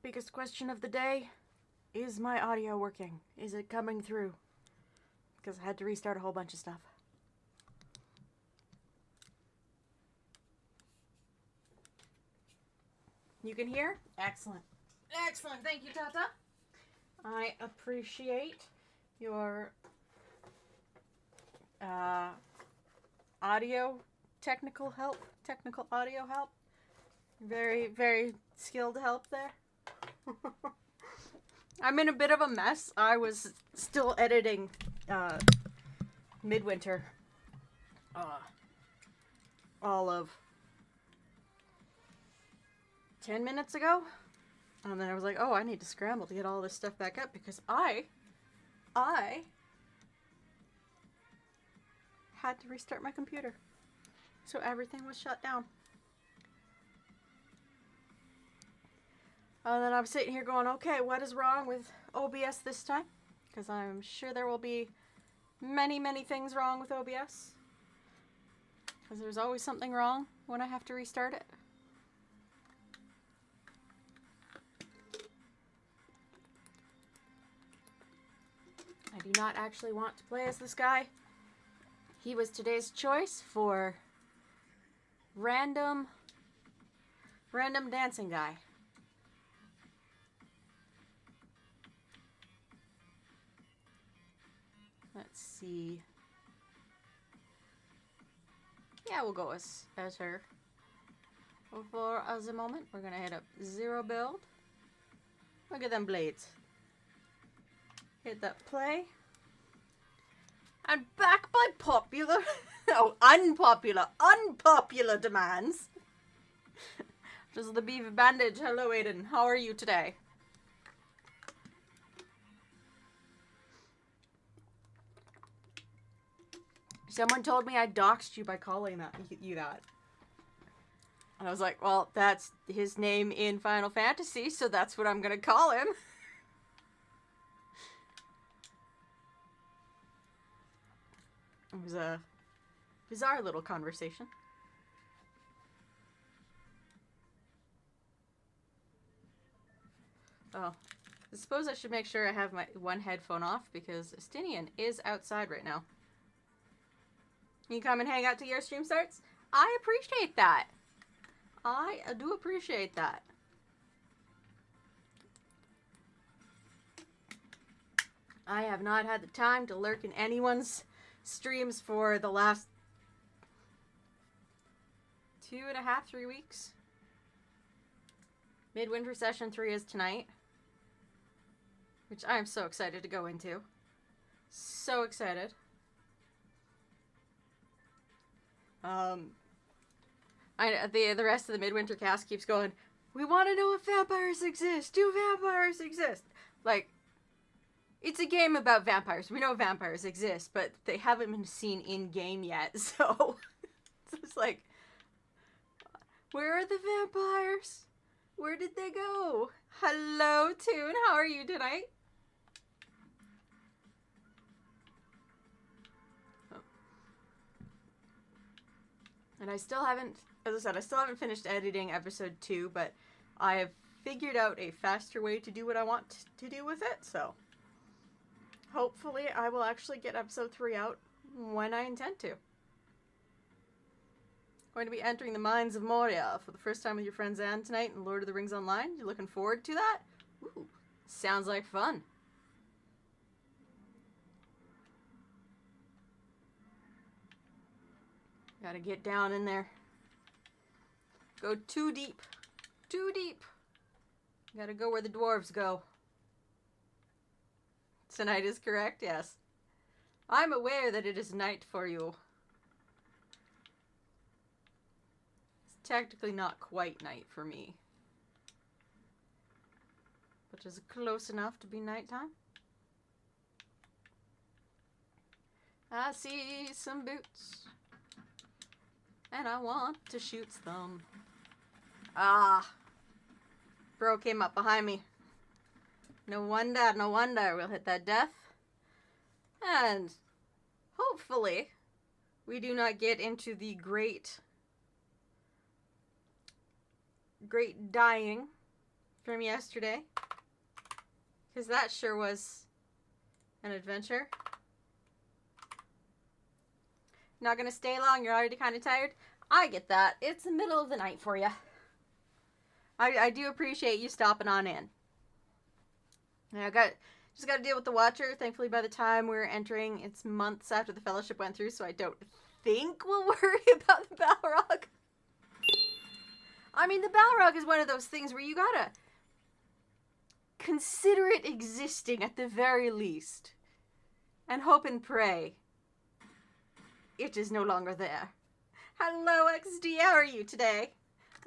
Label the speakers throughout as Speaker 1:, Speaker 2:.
Speaker 1: biggest question of the day, is my audio working? Is it coming through? Because I had to restart a whole bunch of stuff. You can hear? Excellent. Excellent. Thank you, Tata. I appreciate your technical audio help. Very, very skilled help there. I'm in a bit of a mess. I was still editing Midwinter all of 10 minutes ago. And then I was like, oh, I need to scramble to get all this stuff back up because I had to restart my computer. So everything was shut down. And then I'm sitting here going, okay, what is wrong with OBS this time? Because I'm sure there will be many, many things wrong with OBS. Because there's always something wrong when I have to restart it. I do not actually want to play as this guy. He was today's choice for random dancing guy. Let's see. Yeah, we'll go as her. For the moment, we're gonna hit up 0 build. Look at them blades. Hit that play. And back by popular, no, unpopular demands. Just the beef bandage. Hello, Aiden. How are you today? Someone told me I doxed you by calling you that. And I was like, well, that's his name in Final Fantasy, so that's what I'm gonna call him. It was a bizarre little conversation. Oh, I suppose I should make sure I have my one headphone off because Estinian is outside right now. You come and hang out till your stream starts? I appreciate that. I do appreciate that. I have not had the time to lurk in anyone's streams for the last 2.5, 3 weeks. Midwinter Session 3 is tonight, which I am so excited to go into. So excited. The rest of the Midwinter cast keeps going, we want to know if vampires exist. Do vampires exist? Like, it's a game about vampires. We know vampires exist, but they haven't been seen in-game yet, so it's just like, where are the vampires? Where did they go? Hello, Toon. How are you tonight? Oh. And I still haven't, as I said, I still haven't finished editing episode 2, but I have figured out a faster way to do what I want to do with it, so hopefully I will actually get episode 3 out when I intend to. Going to be entering the Mines of Moria for the first time with your friend Zan tonight in Lord of the Rings Online. You looking forward to that? Ooh, sounds like fun. Gotta get down in there. Go too deep. Too deep. Gotta go where the dwarves go. Tonight is correct, yes. I'm aware that it is night for you. It's technically not quite night for me. But is it close enough to be nighttime? I see some boots. And I want to shoot them. Ah. Bro came up behind me. No wonder we'll hit that death. And hopefully we do not get into the great dying from yesterday. Because that sure was an adventure. Not gonna stay long, you're already kind of tired. I get that. It's the middle of the night for you. I do appreciate you stopping on in. I just got to deal with the Watcher. Thankfully, by the time we're entering, it's months after the Fellowship went through, so I don't think we'll worry about the Balrog. I mean, the Balrog is one of those things where you gotta consider it existing at the very least, and hope and pray it is no longer there. Hello, XD, how are you today?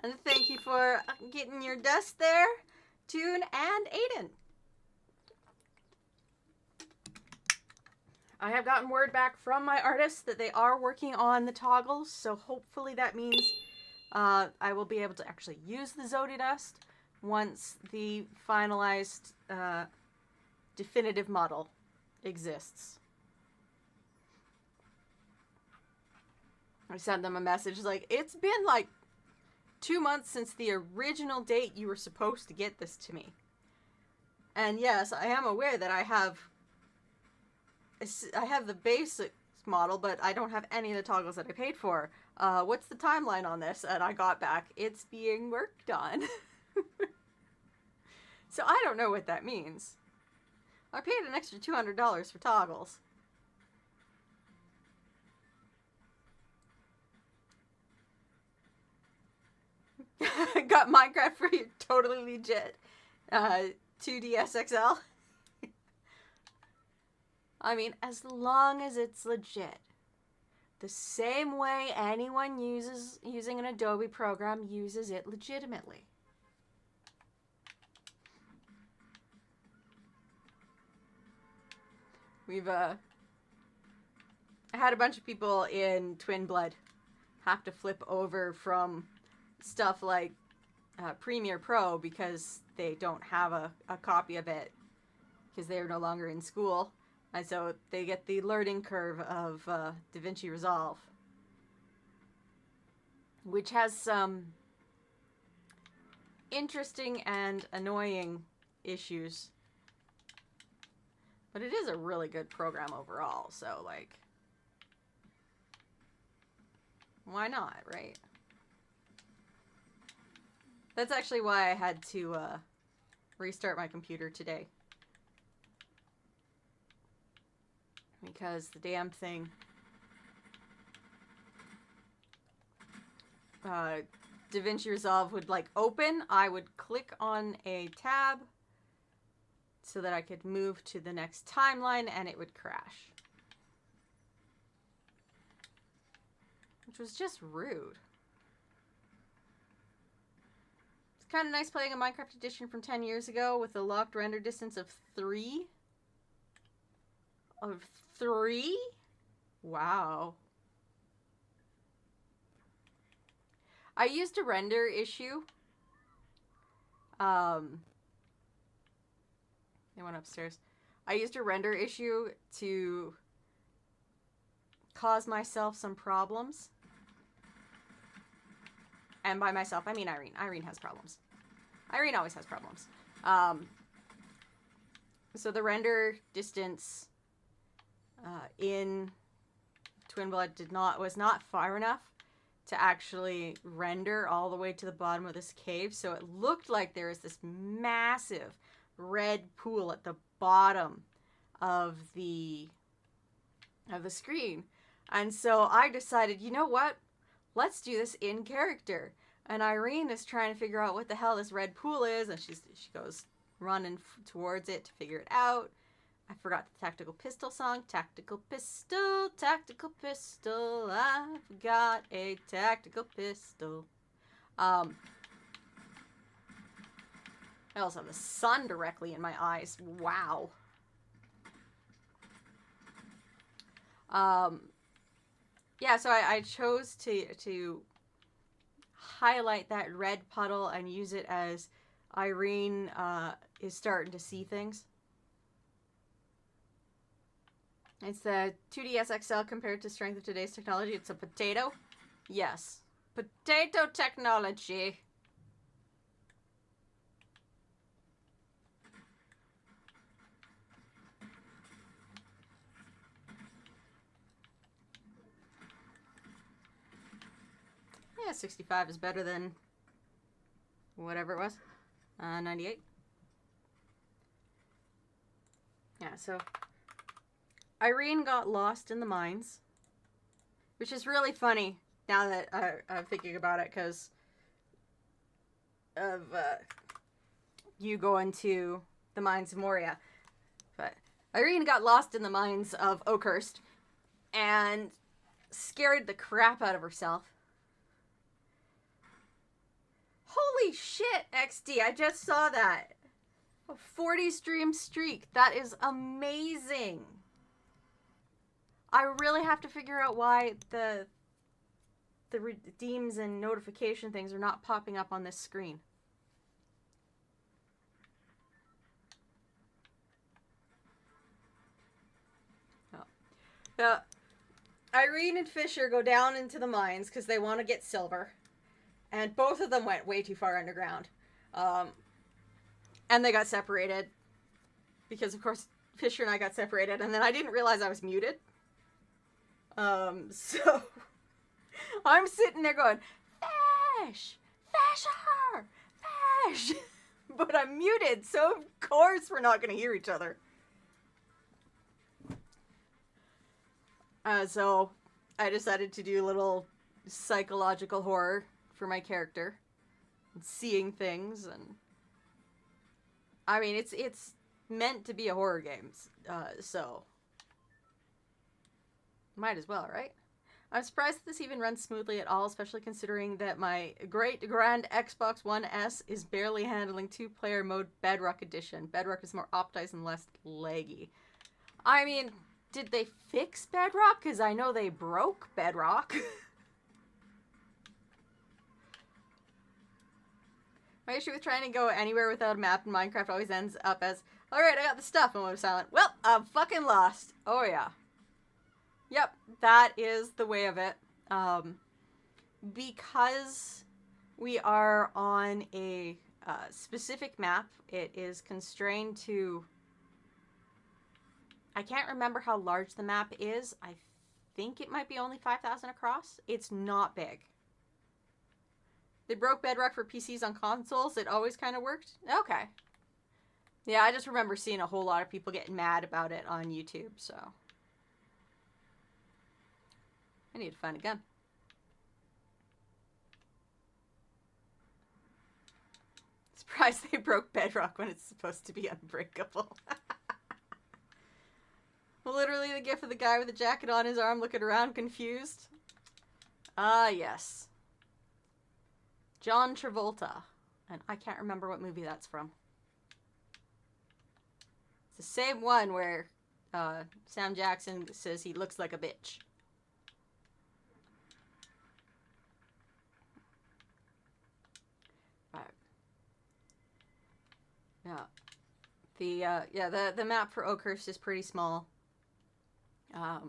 Speaker 1: And thank you for getting your dust there, Toon and Aiden. I have gotten word back from my artists that they are working on the toggles, so hopefully that means I will be able to actually use the Zodi Dust once the finalized definitive model exists. I sent them a message like, it's been like 2 months since the original date you were supposed to get this to me. And yes, I am aware that I have the basic model, but I don't have any of the toggles that I paid for. What's the timeline on this? And I got back, it's being worked on. So I don't know what that means. I paid an extra $200 for toggles. Got Minecraft for you, totally legit. 2DSXL. I mean, as long as it's legit. The same way anyone using an Adobe program uses it legitimately. We've had a bunch of people in Twin Blood have to flip over from stuff like Premiere Pro because they don't have a copy of it because they're no longer in school. And so they get the learning curve of DaVinci Resolve, which has some interesting and annoying issues. But it is a really good program overall, so, like, why not, right? That's actually why I had to restart my computer today. Because the damn thing DaVinci Resolve would like open, I would click on a tab so that I could move to the next timeline and it would crash. Which was just rude. It's kind of nice playing a Minecraft edition from 10 years ago with a locked render distance of 3. Of 3? Wow. I used a render issue. They went upstairs. I used a render issue to cause myself some problems. And by myself, I mean Irene. Irene has problems. Irene always has problems. So the render distance in Twin Blood was not far enough to actually render all the way to the bottom of this cave. So it looked like there was this massive red pool at the bottom of the screen. And so I decided, you know what? Let's do this in character. And Irene is trying to figure out what the hell this red pool is, and she goes running towards it to figure it out. I forgot the Tactical Pistol song. Tactical pistol, I've got a tactical pistol. I also have the sun directly in my eyes. Wow. Yeah, so I chose to highlight that red puddle and use it as Irene is starting to see things. It's the 2DSXL compared to strength of today's technology. It's a potato. Yes. Potato technology. Yeah, 65 is better than whatever it was. 98. Yeah, so Irene got lost in the mines, which is really funny now that I'm thinking about it because of you going to the mines of Moria. But Irene got lost in the mines of Oakhurst and scared the crap out of herself. Holy shit, XD, I just saw that. A 40 stream streak. That is amazing. I really have to figure out why the redeems and notification things are not popping up on this screen. Oh. Irene and Fisher go down into the mines because they want to get silver. And both of them went way too far underground. And they got separated. Because, of course, Fisher and I got separated. And then I didn't realize I was muted. So I'm sitting there going, Fish! Fisher! Fish! But I'm muted, so of course we're not going to hear each other. So I decided to do a little psychological horror for my character. And seeing things, and I mean, it's meant to be a horror game, so might as well, right? I'm surprised that this even runs smoothly at all, especially considering that my great grand Xbox One S is barely handling 2-player mode Bedrock Edition. Bedrock is more optimized and less laggy. I mean, did they fix Bedrock? Because I know they broke Bedrock. My issue with trying to go anywhere without a map in Minecraft always ends up as, alright, I got the stuff, and I'm silent. Well, I'm fucking lost. Oh yeah. Yep, that is the way of it. Because we are on a specific map, it is constrained to... I can't remember how large the map is. I think it might be only 5,000 across. It's not big. They broke Bedrock for PCs on consoles. It always kind of worked. Okay. Yeah, I just remember seeing a whole lot of people getting mad about it on YouTube, so... I need to find a gun. Surprised they broke Bedrock when it's supposed to be unbreakable. Literally the gif of the guy with the jacket on his arm looking around confused. Ah, yes. John Travolta. And I can't remember what movie that's from. It's the same one where Sam Jackson says he looks like a bitch. Yeah. The map for Oakhurst is pretty small. I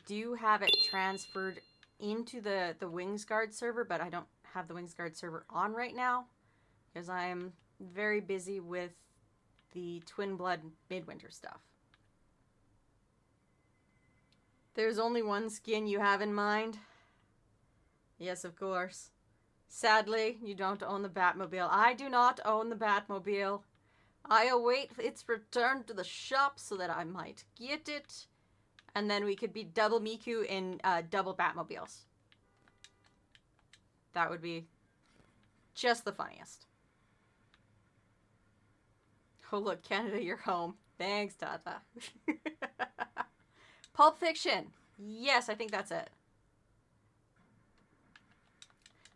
Speaker 1: do have it transferred into the Wingsguard server, but I don't have the Wingsguard server on right now because I'm very busy with the Twin Blood Midwinter stuff. There's only one skin you have in mind? Yes, of course. Sadly, you don't own the Batmobile. I do not own the Batmobile. I await its return to the shop so that I might get it. And then we could be double Miku in double Batmobiles. That would be just the funniest. Oh look, Canada, you're home. Thanks, Tata. Pulp Fiction. Yes, I think that's it.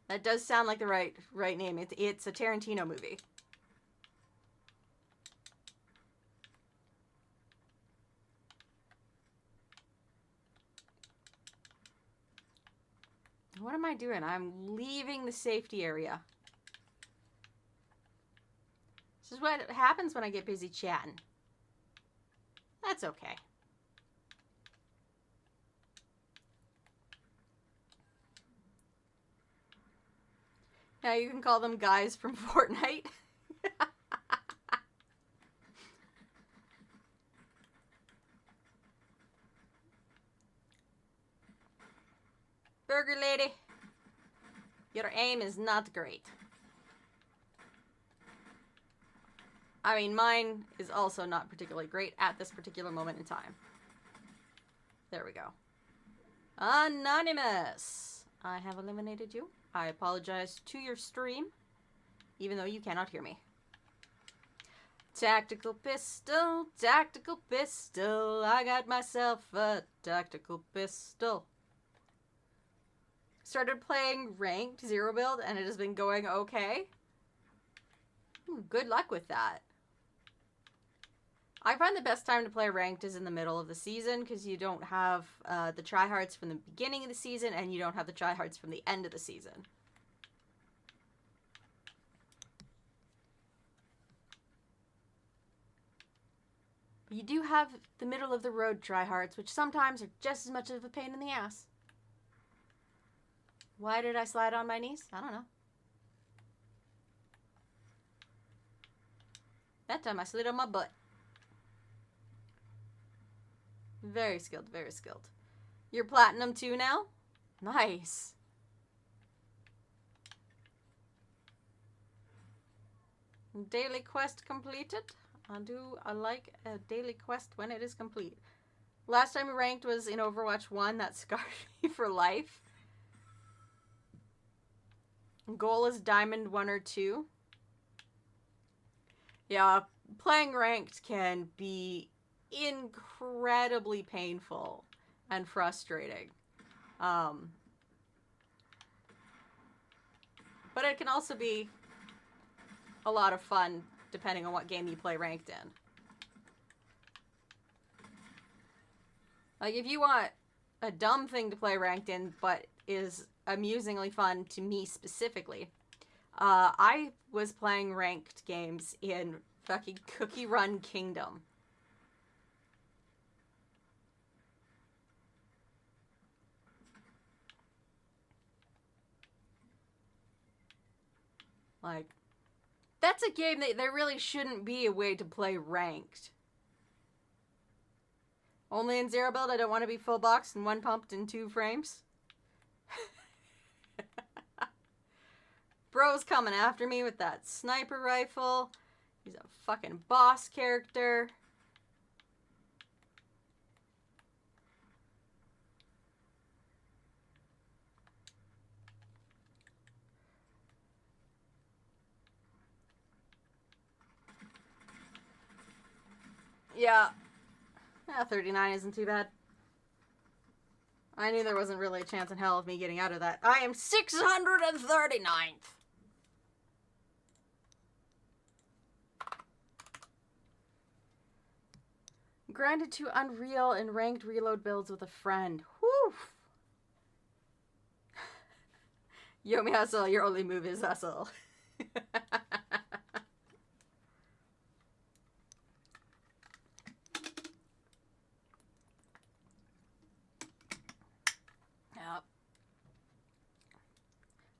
Speaker 1: That does sound like the right name. It's a Tarantino movie. What am I doing? I'm leaving the safety area. This is what happens when I get busy chatting. That's okay. Now you can call them guys from Fortnite. burger lady. Your aim is not great. I mean, mine is also not particularly great at this particular moment in time. There we go. Anonymous. I have eliminated you. I apologize to your stream, even though you cannot hear me. Tactical pistol, tactical pistol. I got myself a tactical pistol. Started playing ranked zero build and it has been going okay. Good luck with that. I find the best time to play ranked is in the middle of the season because you don't have the tryhards from the beginning of the season and you don't have the tryhards from the end of the season. But you do have the middle of the road tryhards, which sometimes are just as much of a pain in the ass. Why did I slide on my knees? I don't know. That time I slid on my butt. Very skilled, very skilled. You're platinum 2 now? Nice. Daily quest completed. I like a daily quest when it is complete. Last time we ranked was in Overwatch 1. That scarred me for life. Goal is Diamond 1 or 2. Yeah, playing ranked can be incredibly painful and frustrating. But it can also be a lot of fun depending on what game you play ranked in. Like if you want a dumb thing to play ranked in but is amusingly fun to me specifically, I was playing ranked games in fucking Cookie Run Kingdom. Like, that's a game that there really shouldn't be a way to play ranked. Only in zero build, I don't want to be full boxed and 1 pumped in 2 frames. Bro's coming after me with that sniper rifle. He's a fucking boss character. Yeah. 39 isn't too bad. I knew there wasn't really a chance in hell of me getting out of that. I am 639th. Grinded to Unreal and ranked reload builds with a friend. Whew. Yomi Hustle, your only move is hustle. Yep.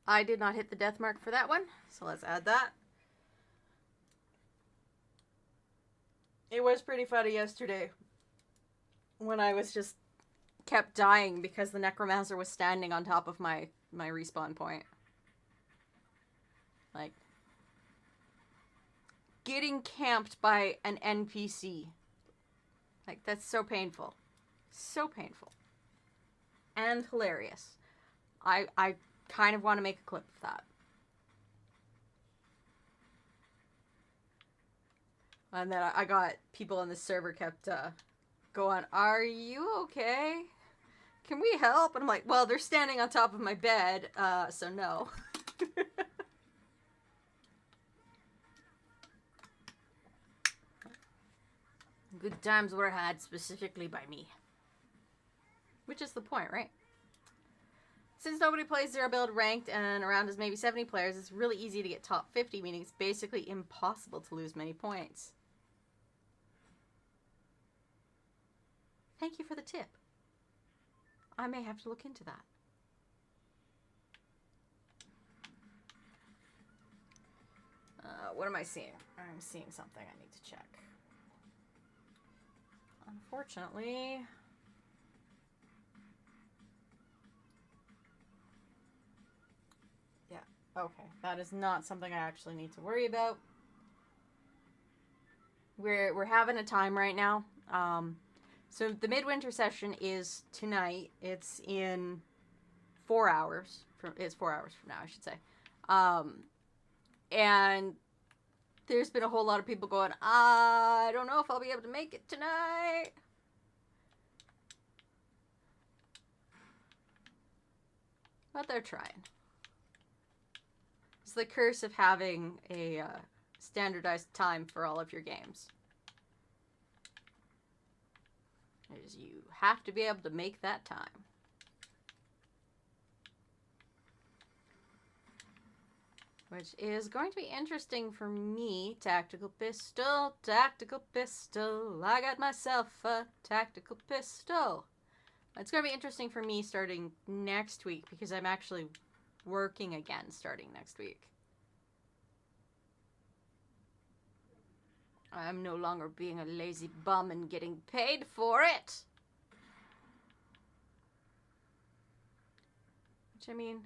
Speaker 1: I did not hit the death mark for that one, so let's add that. It was pretty funny yesterday when I was just kept dying because the Necromancer was standing on top of my respawn point. Like, getting camped by an NPC. Like, that's so painful. So painful. And hilarious. I kind of want to make a clip of that. And then I got people on the server kept going, "Are you okay? Can we help?" And I'm like, well, they're standing on top of my bed, so no. Good times were had specifically by me. Which is the point, right? Since nobody plays zero build ranked and around as maybe 70 players, it's really easy to get top 50, meaning it's basically impossible to lose many points. Thank you for the tip. I may have to look into that. What am I seeing? I'm seeing something I need to check. Unfortunately... Okay, that is not something I actually need to worry about. We're having a time right now. So the midwinter session is tonight. It's in 4 hours. It's 4 hours from now, I should say. And there's been a whole lot of people going, I don't know if I'll be able to make it tonight. But they're trying. It's the curse of having a standardized time for all of your games. Is you have to be able to make that time. Which is going to be interesting for me. Tactical pistol, tactical pistol. I got myself a tactical pistol. It's going to be interesting for me starting next week because I'm actually working again starting next week. I'm no longer being a lazy bum and getting paid for it. Which, I mean,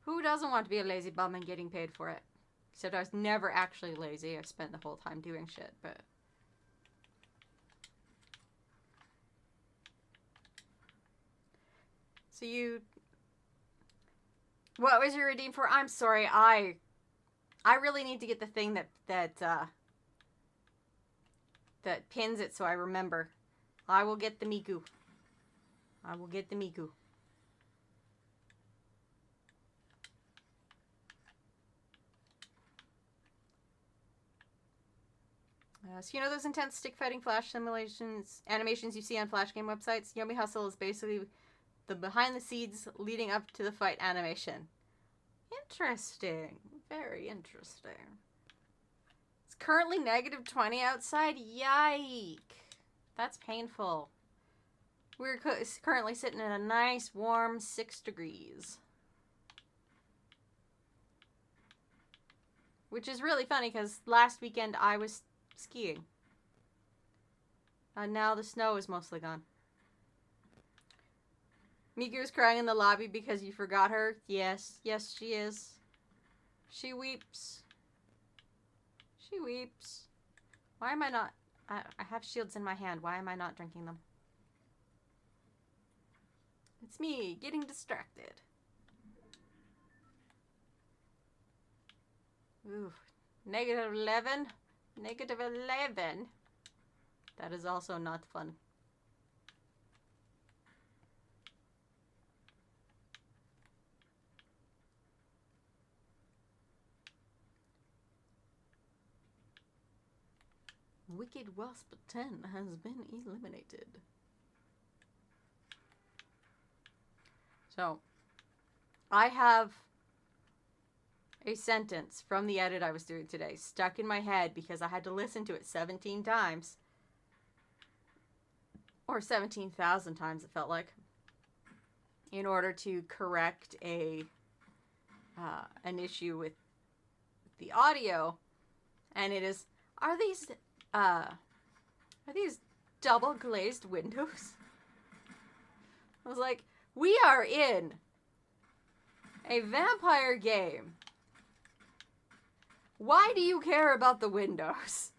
Speaker 1: who doesn't want to be a lazy bum and getting paid for it? Except I was never actually lazy. I spent the whole time doing shit, but... So you... What was your redeem for? I'm sorry, I really need to get the thing that pins it so I remember. I will get the Miku. I will get the Miku. So you know those intense stick fighting flash simulations, animations you see on flash game websites? Yomi Hustle is basically the behind the scenes leading up to the fight animation. Interesting. Very interesting. It's currently negative 20 outside. Yike. That's painful. We're currently sitting at a nice warm 6 degrees. Which is really funny because last weekend I was skiing. And now the snow is mostly gone. Miku's crying in the lobby because you forgot her. Yes, yes she is. She weeps. She weeps. Why am I not... I have shields in my hand. Why am I not drinking them? It's me getting distracted. Ooh. Negative 11. Negative 11. That is also not fun. Wicked Wasp 10 has been eliminated. So, I have a sentence from the edit I was doing today stuck in my head because I had to listen to it 17 times. Or 17,000 times it felt like. In order to correct an issue with the audio. And it is, are these double glazed windows? I was like, we are in a vampire game. Why do you care about the windows?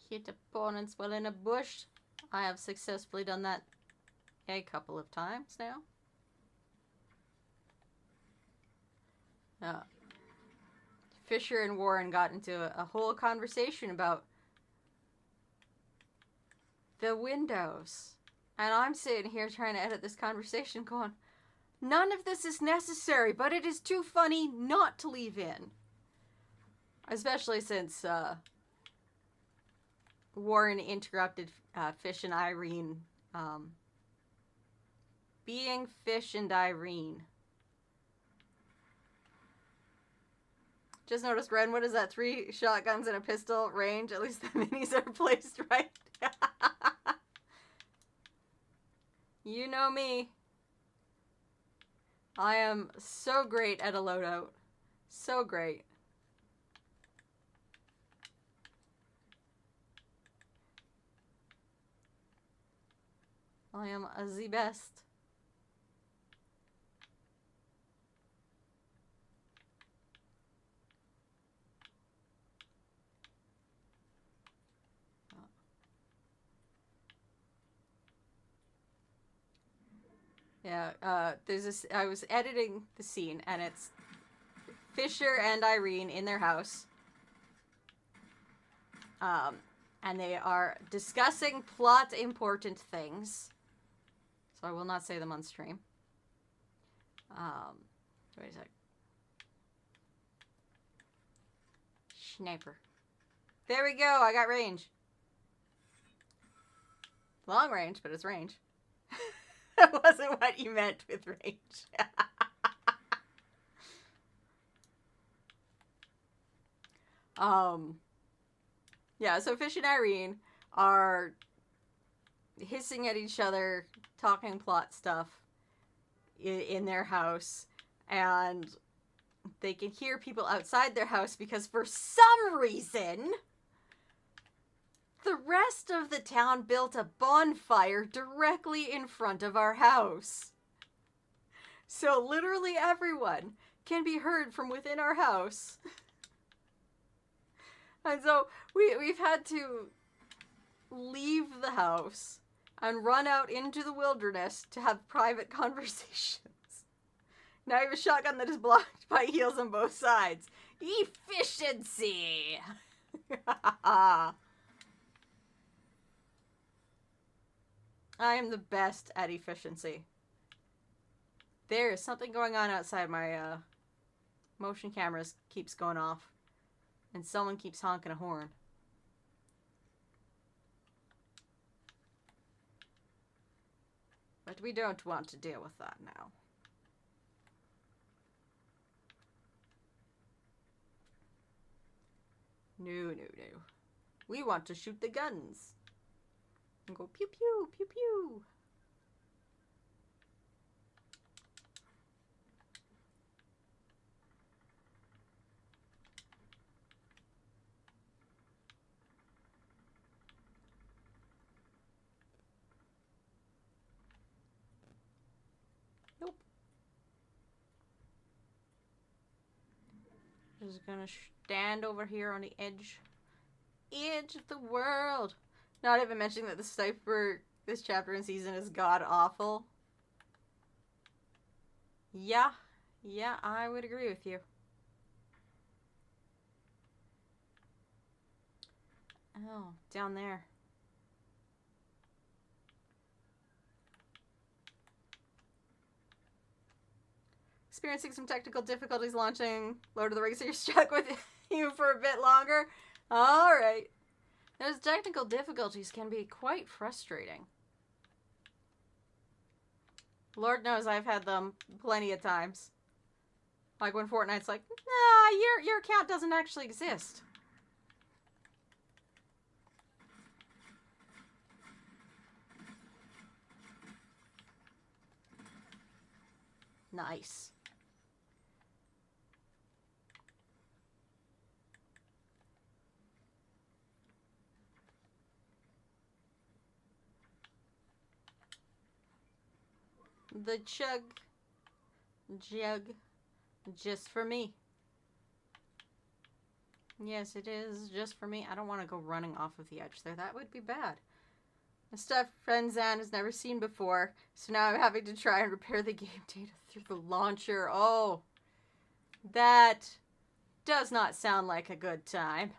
Speaker 1: Hit opponents while in a bush. I have successfully done that a couple of times now. Fisher and Warren got into a whole conversation about the windows. And I'm sitting here trying to edit this conversation going, none of this is necessary, but it is too funny not to leave in. Especially since Warren interrupted Fish and Irene being Fish and Irene. Just noticed, Ren, what is that? 3 shotguns and a pistol range? At least the minis are placed right. You know me. I am so great at a loadout. So great. I am the best. Yeah, there's this. I was editing the scene, and it's Fisher and Irene in their house. And they are discussing plot important things. So I will not say them on stream. Wait a sec. Sniper. There we go, I got range. Long range, but it's range. That wasn't what you meant with range. Yeah, so Fish and Irene are hissing at each other, talking plot stuff in their house, and they can hear people outside their house because for some reason the rest of the town built a bonfire directly in front of our house. So literally everyone can be heard from within our house. And so we've had to leave the house and run out into the wilderness to have private conversations. Now I have a shotgun that is blocked by heals on both sides. Efficiency! I am the best at efficiency. There is something going on outside. My motion cameras keeps going off. And someone keeps honking a horn. But we don't want to deal with that now. No. We want to shoot the guns. And go pew pew, pew pew. Nope. Just gonna stand over here on the edge of the world. Not even mentioning that the sniper this chapter and season is god awful. Yeah, I would agree with you. Oh, down there. Experiencing some technical difficulties launching Lord of the Rings, so you're stuck with you for a bit longer. Alright. Those technical difficulties can be quite frustrating. Lord knows I've had them plenty of times. Like when Fortnite's like, nah, your account doesn't actually exist. Nice. The jug, just for me. Yes, it is just for me. I don't want to go running off of the edge there. That would be bad. The stuff friend Zan has never seen before, so now I'm having to try and repair the game data through the launcher. Oh, that does not sound like a good time.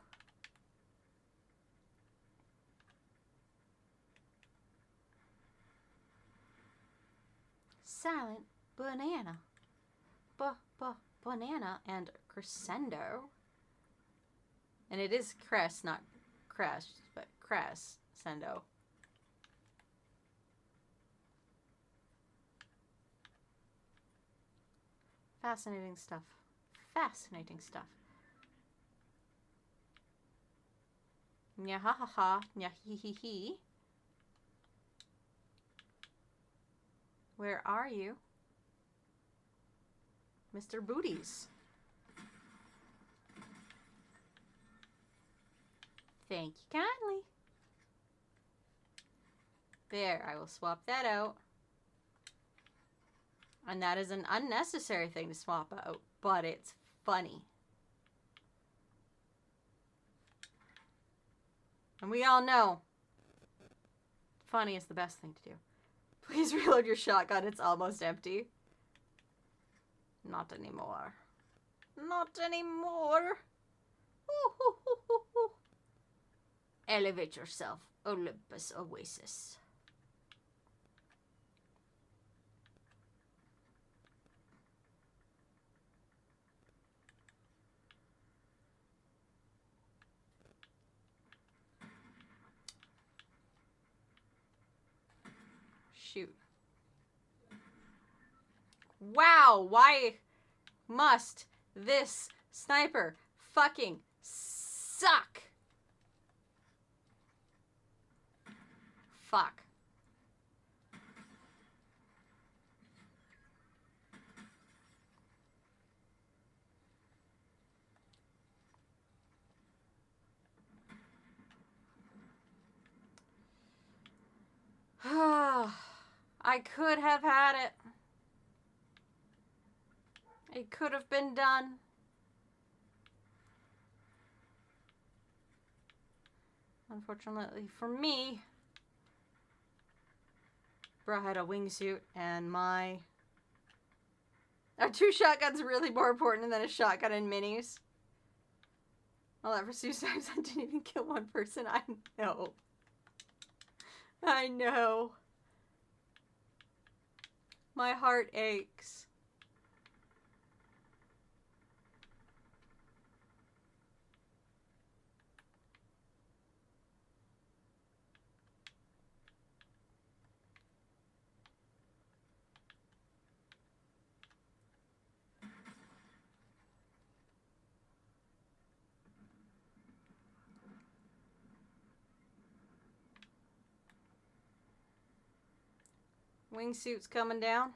Speaker 1: Silent banana. Banana and crescendo. And it is crest, not crest, but crescendo. Fascinating stuff. Fascinating stuff. Nya ha ha ha. Nya hee hee hee. Where are you? Mr. Booties. Thank you kindly. There, I will swap that out. And that is an unnecessary thing to swap out, but it's funny. And we all know funny is the best thing to do. Please reload your shotgun. It's almost empty. Not anymore. Not anymore. Elevate yourself, Olympus Oasis. Shoot. Wow, why must this sniper fucking suck? Fuck. I could have had it. It could have been done. Unfortunately for me, bro had a wingsuit and are 2 shotguns really more important than a shotgun and minis? All that for suicides, I didn't even kill one person. I know. I know. My heart aches. Wingsuit's coming down.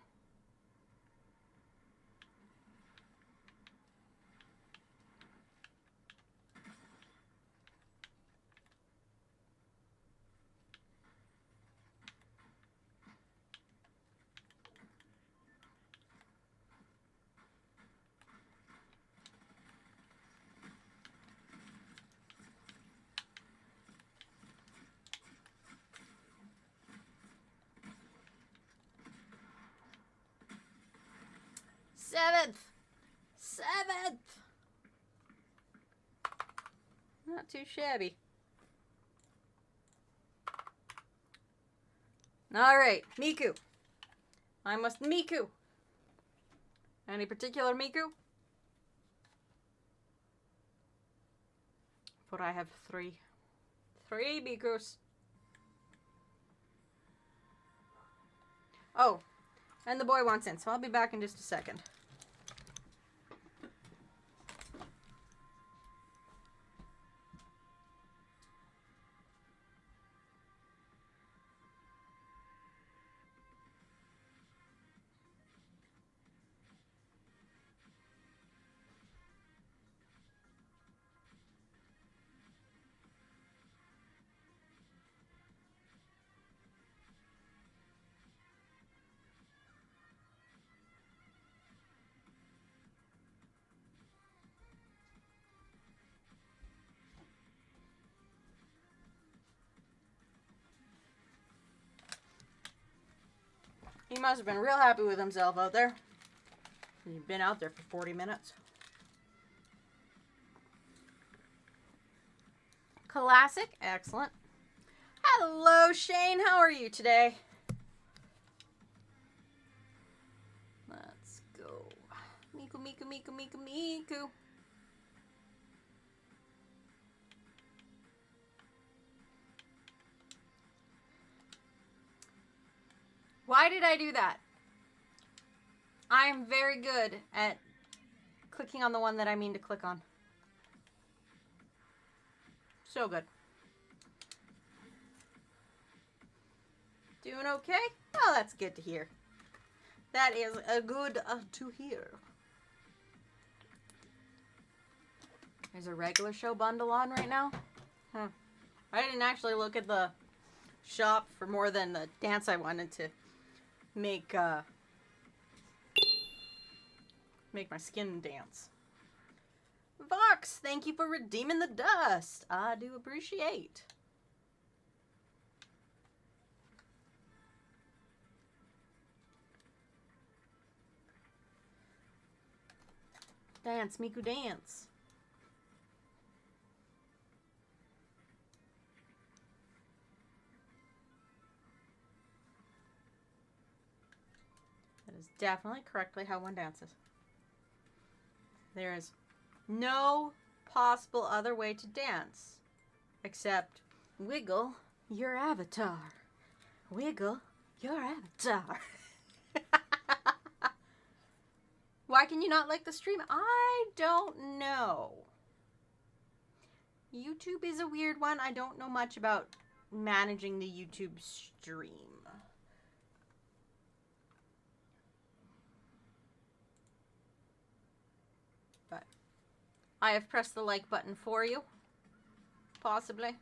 Speaker 1: Seventh! Not too shabby. Alright, Miku. I must Miku. Any particular Miku? But I have 3. 3 Mikus. Oh, and the boy wants in, so I'll be back in just a second. He must have been real happy with himself out there. He's been out there for 40 minutes. Classic. Excellent. Hello, Shane. How are you today? Let's go. Miku, Miku, Miku, Miku, Miku. Why did I do that? I'm very good at clicking on the one that I mean to click on. So good. Doing okay? Oh, that's good to hear. That is a good to hear. There's a regular show bundle on right now. I didn't actually look at the shop for more than the dance I wanted to make make my skin dance. Vox, thank you for redeeming the dust. I do appreciate. Dance, Miku, dance. That is definitely correctly how one dances. There is no possible other way to dance except wiggle your avatar. Wiggle your avatar. Why can you not like the stream? I don't know. YouTube is a weird one. I don't know much about managing the YouTube stream. But I have pressed the like button for you. Possibly.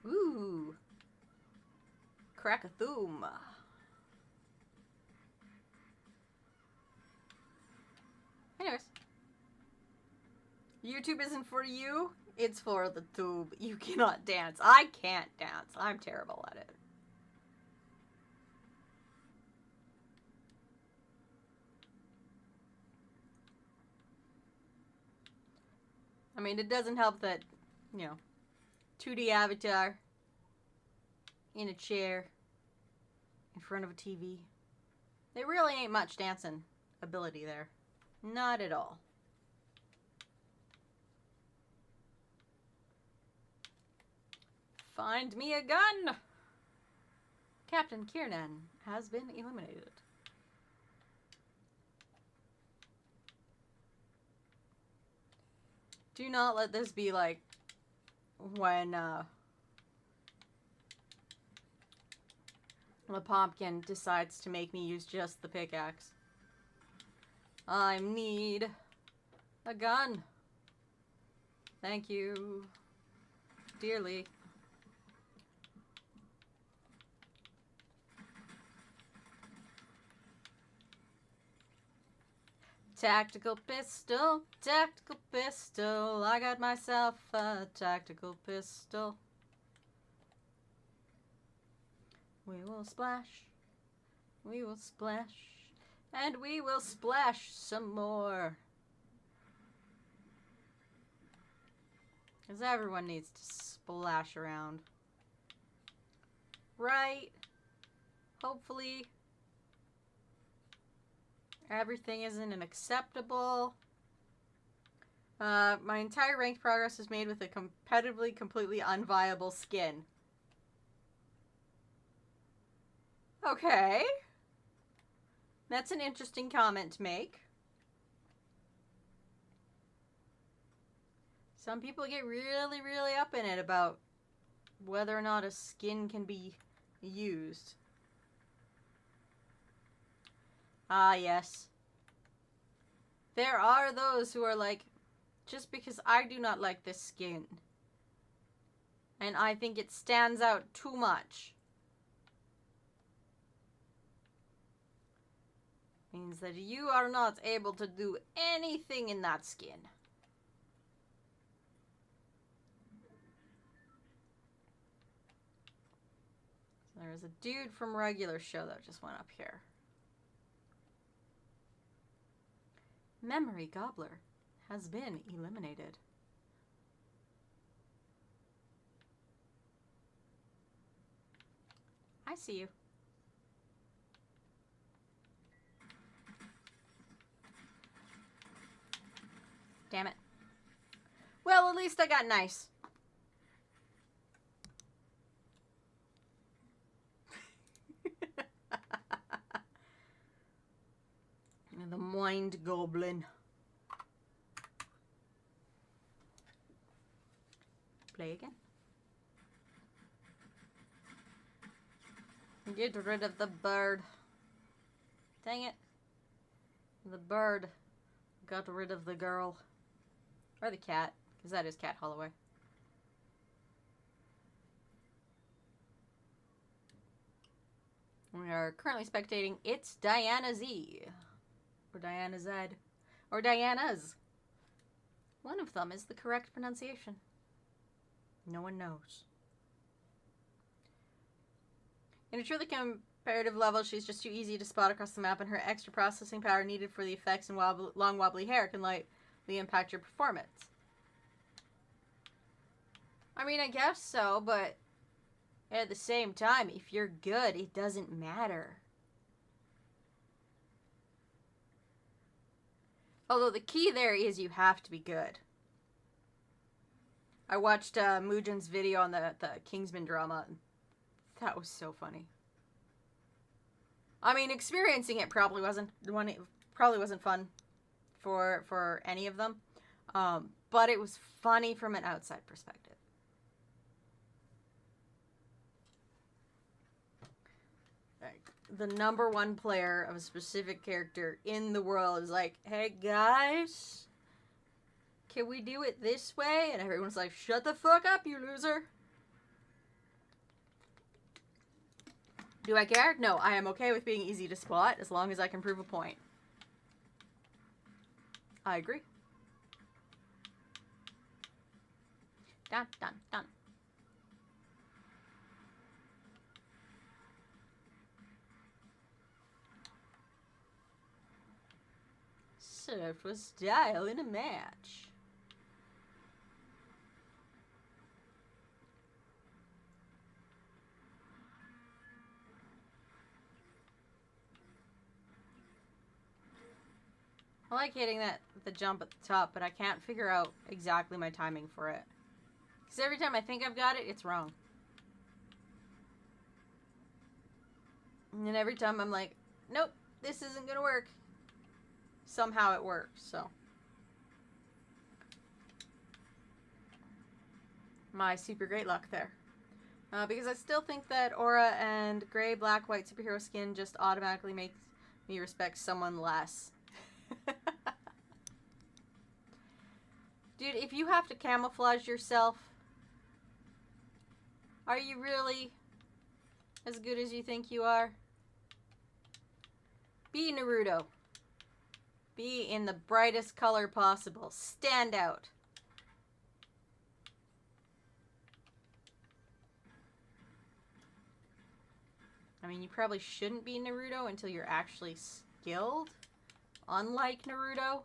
Speaker 1: Ooh. Crack-a-thoom. Anyways. YouTube isn't for you. It's for the tube. You cannot dance. I can't dance. I'm terrible at it. I mean, it doesn't help that, you know, 2D avatar in a chair in front of a TV. There really ain't much dancing ability there. Not at all. Find me a gun! Captain Kiernan has been eliminated. Do not let this be like when Lepompkin decides to make me use just the pickaxe. I need a gun. Thank you dearly. Tactical pistol, tactical pistol. I got myself a tactical pistol. We will splash, we will splash, and we will splash some more. Because everyone needs to splash around. Right? Hopefully everything isn't unacceptable. My entire ranked progress is made with a competitively completely unviable skin. Okay. That's an interesting comment to make. Some people get really, really up in it about whether or not a skin can be used. Ah, yes. There are those who are like, just because I do not like this skin, and I think it stands out too much, means that you are not able to do anything in that skin. So there's a dude from regular show that just went up here. Memory Gobbler has been eliminated. I see you. Damn it. Well, at least I got nice. The Mind Goblin. Play again. Get rid of the bird. Dang it. The bird got rid of the girl. Or the cat, because that is Cat Holloway. We are currently spectating It's Diana Z. Or Diana Z. Or Diana's. One of them is the correct pronunciation. No one knows. In a truly comparative level, she's just too easy to spot across the map, and her extra processing power needed for the effects and long wobbly hair can lightly impact your performance. I mean, I guess so, but at the same time, if you're good, it doesn't matter. Although the key there is you have to be good. I watched Mugen's video on the Kingsman drama. That was so funny. I mean, experiencing it probably wasn't fun for any of them, but it was funny from an outside perspective. The #1 player of a specific character in the world is like, hey guys, can we do it this way? And everyone's like, shut the fuck up, you loser. Do I care? No, I am okay with being easy to spot as long as I can prove a point. I agree. Dun, dun, dun. Served with style in a match. I like hitting the jump at the top, but I can't figure out exactly my timing for it. Because every time I think I've got it, it's wrong. And then every time I'm like, nope, this isn't gonna work. Somehow it works, so. My super great luck there. Because I still think that aura and gray, black, white superhero skin just automatically makes me respect someone less. Dude, if you have to camouflage yourself, are you really as good as you think you are? Be Naruto. Be in the brightest color possible. Stand out. I mean, you probably shouldn't be Naruto until you're actually skilled. Unlike Naruto,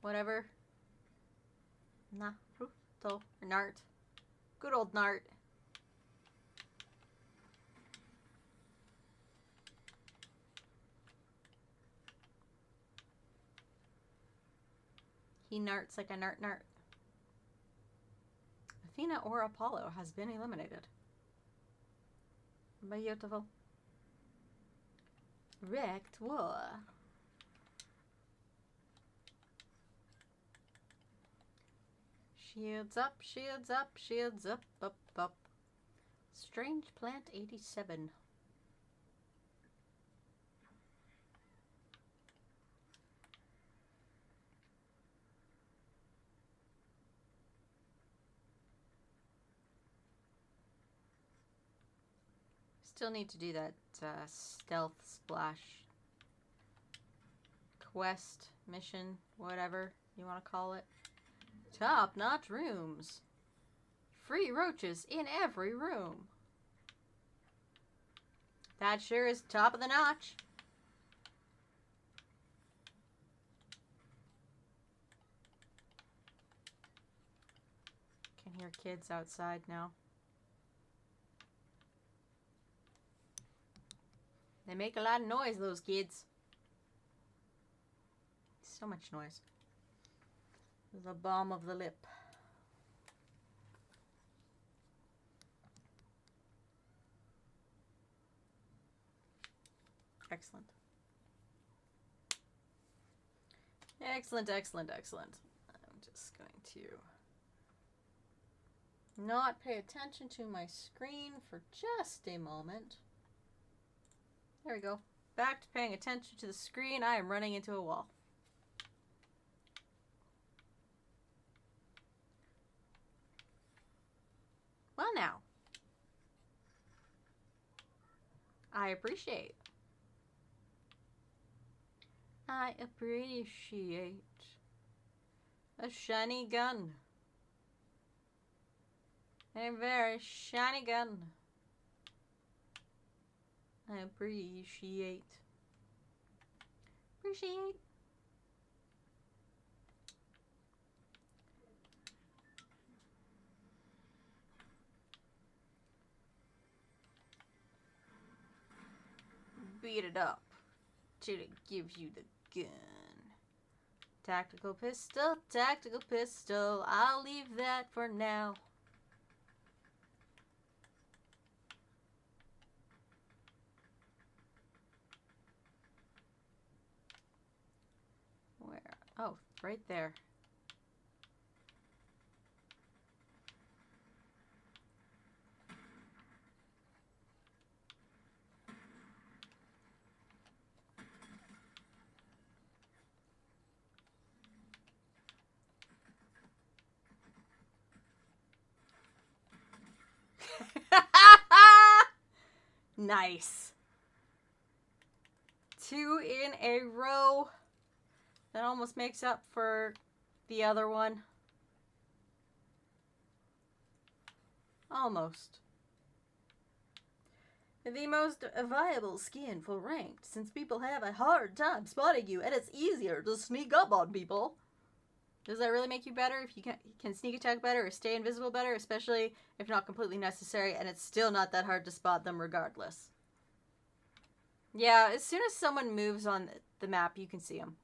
Speaker 1: whatever. Naruto, or Nart. Good old Nart. He narts like a nart. Athena or Apollo has been eliminated. Beautiful. Wrecked war. Shields up, shields up, shields up, up, up. Strange Plant 87. Still need to do that stealth splash quest mission, whatever you want to call it. Top-notch rooms. Free roaches in every room. That sure is top of the notch. Can hear kids outside now. They make a lot of noise, those kids. So much noise. The balm of the lip. Excellent. Excellent, excellent, excellent. I'm just going to not pay attention to my screen for just a moment. There we go. Back to paying attention to the screen. I am running into a wall. Well, now. I appreciate. I appreciate a shiny gun. A very shiny gun. I appreciate. Appreciate. Beat it up till it gives you the gun. Tactical pistol, tactical pistol. I'll leave that for now. Where? Oh, right there. Nice. 2 in a row. That almost makes up for the other one. Almost. The most viable skin for ranked, since people have a hard time spotting you and it's easier to sneak up on people. Does that really make you better if you can sneak attack better or stay invisible better, especially if not completely necessary, and it's still not that hard to spot them regardless? Yeah, as soon as someone moves on the map, you can see them.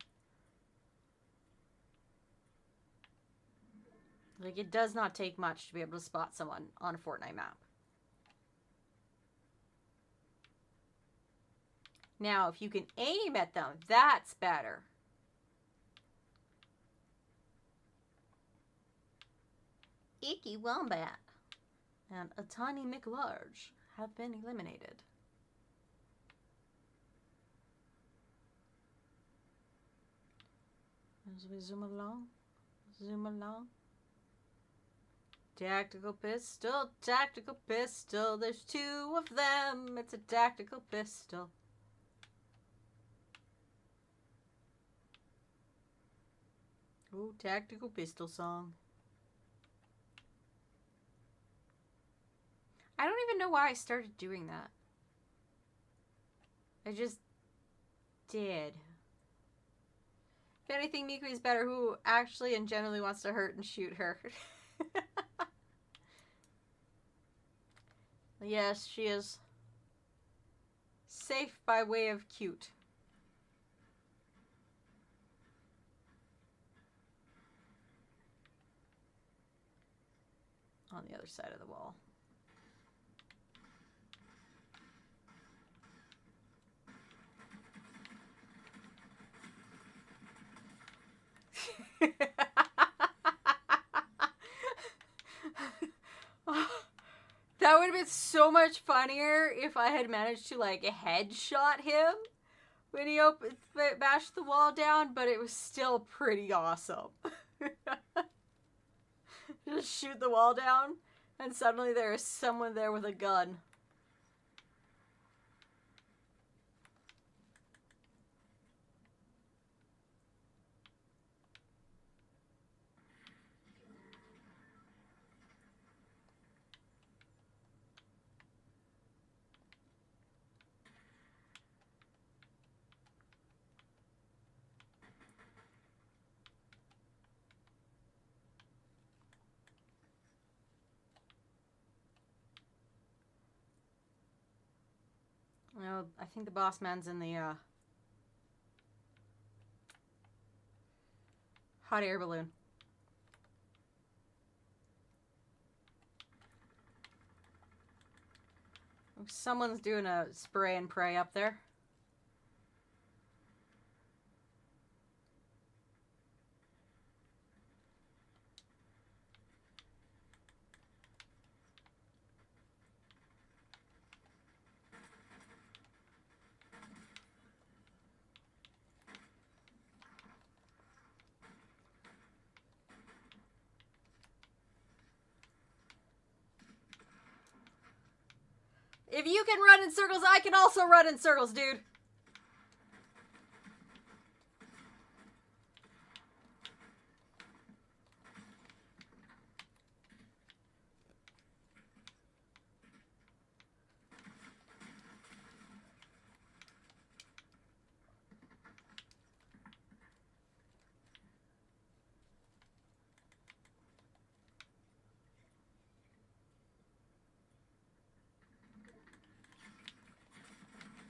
Speaker 1: Like, it does not take much to be able to spot someone on a Fortnite map. Now, if you can aim at them, that's better. Icky Wombat and a Tiny McLarge have been eliminated. As we zoom along, zoom along. Tactical pistol, tactical pistol. There's 2 of them. It's a tactical pistol. Ooh, tactical pistol song. I don't even know why I started doing that. I just did. If anything, Miku is better who actually and generally wants to hurt and shoot her. Yes, she is safe by way of cute. On the other side of the wall. That would have been so much funnier if I had managed to, like, headshot him when he bashed the wall down, but it was still pretty awesome. Just shoot the wall down, and suddenly there is someone there with a gun. No, I think the boss man's in the hot air balloon. Someone's doing a spray and pray up there. If you can run in circles, I can also run in circles, dude.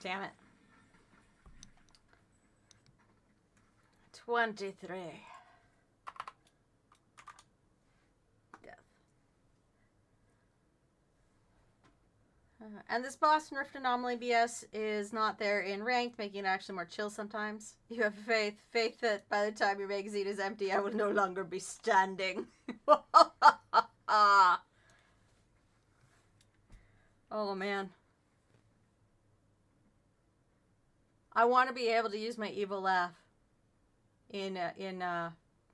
Speaker 1: Damn it. 23. Death. And this boss Rift Anomaly BS is not there in ranked, making it actually more chill sometimes. You have faith that by the time your magazine is empty, I will no longer be standing. Oh man. I want to be able to use my evil laugh in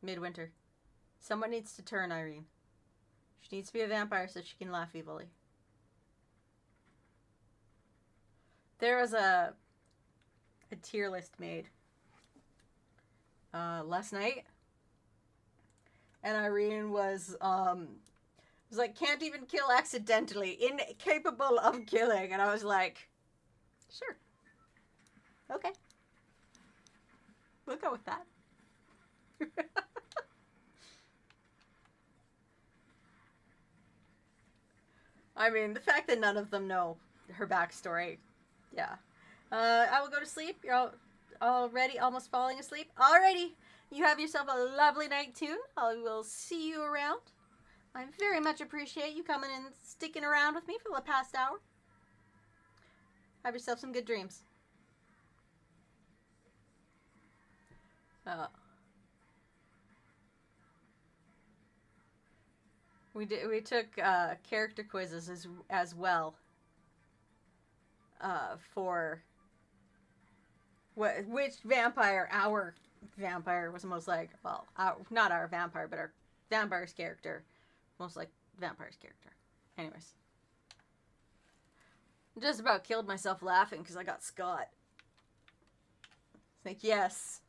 Speaker 1: midwinter. Someone needs to turn Irene. She needs to be a vampire so she can laugh evilly. There was a tier list made last night, and Irene was like, can't even kill accidentally, incapable of killing, and I was like, sure, okay, we'll go with that. I mean, the fact that none of them know her backstory. Yeah. I will go to sleep. You're already almost falling asleep. Alrighty. You have yourself a lovely night, too. I will see you around. I very much appreciate you coming and sticking around with me for the past hour. Have yourself some good dreams. We took character quizzes as well. For which vampire our vampire was most like, well, not our vampire, but our vampire's character most like vampire's character. Anyways, just about killed myself laughing because I got Scott. Think, yes,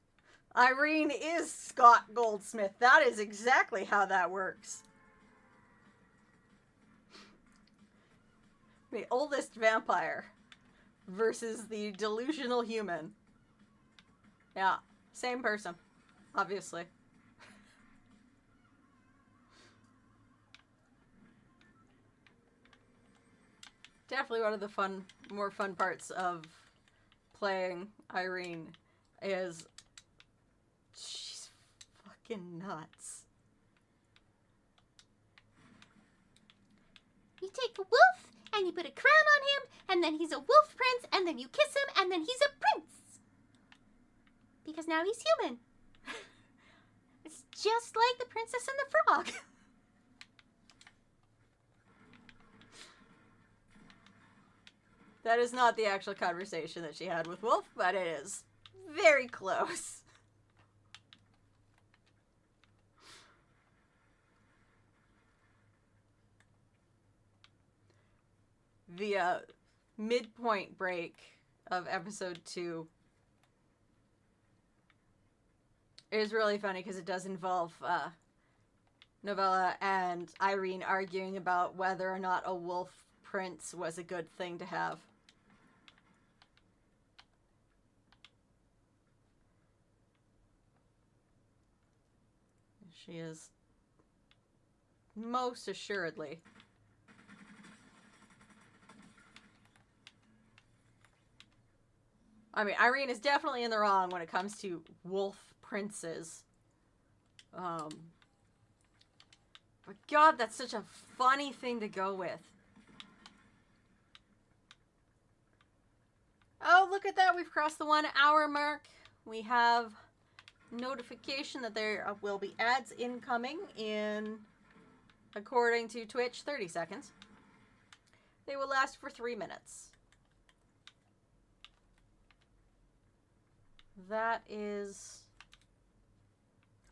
Speaker 1: Irene is Scott Goldsmith. That is exactly how that works. The oldest vampire versus the delusional human. Yeah, same person, obviously. Definitely one of the more fun parts of playing Irene is she's fucking nuts.
Speaker 2: You take a wolf and you put a crown on him, and then he's a wolf prince, and then you kiss him, and then he's a prince. Because now he's human. It's just like the Princess and the Frog.
Speaker 1: That is not the actual conversation that she had with Wolf, but it is very close. The midpoint break of episode 2 is really funny because it does involve Novella and Irene arguing about whether or not a wolf prince was a good thing to have. She is most assuredly. I mean, Irene is definitely in the wrong when it comes to wolf princes. But God, that's such a funny thing to go with. Oh, look at that. We've crossed the 1 hour mark. We have notification that there will be ads incoming in, according to Twitch, 30 seconds. They will last for 3 minutes. That is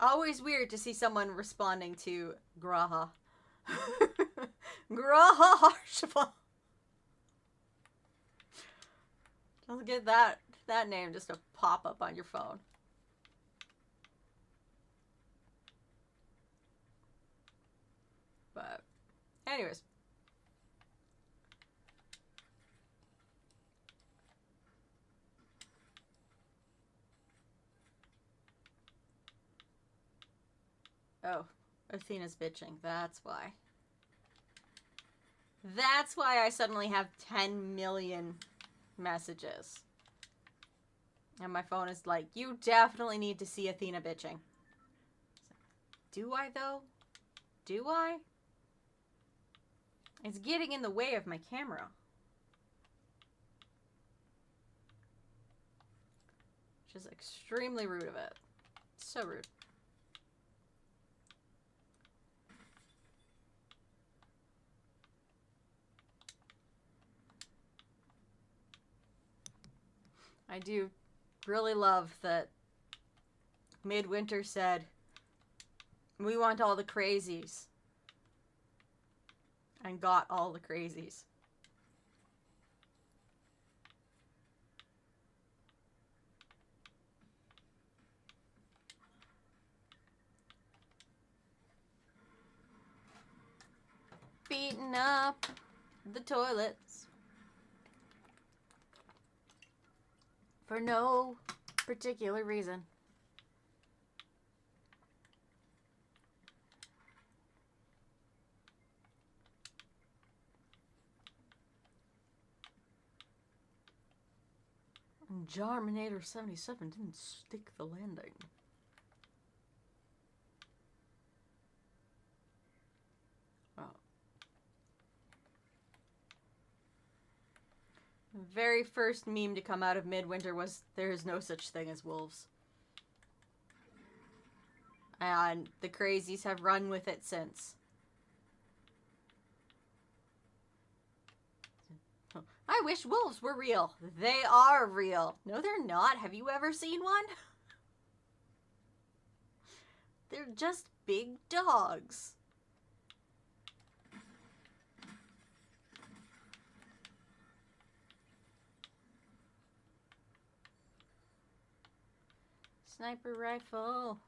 Speaker 1: always weird to see someone responding to Graha. Graha Harshava. I'll get that name just to pop up on your phone. But, anyways. Oh, Athena's bitching. That's why. That's why I suddenly have 10 million messages. And my phone is like, you definitely need to see Athena bitching. Do I, though? Do I? It's getting in the way of my camera. Which is extremely rude of it. So rude. I do really love that Midwinter said, we want all the crazies. And got all the crazies. Beating up the toilets. For no particular reason. Jarminator 77 didn't stick the landing. Oh. The very first meme to come out of Midwinter was, there is no such thing as wolves. And the crazies have run with it since. I wish wolves were real. They are real. No, they're not. Have you ever seen one? They're just big dogs. Sniper rifle.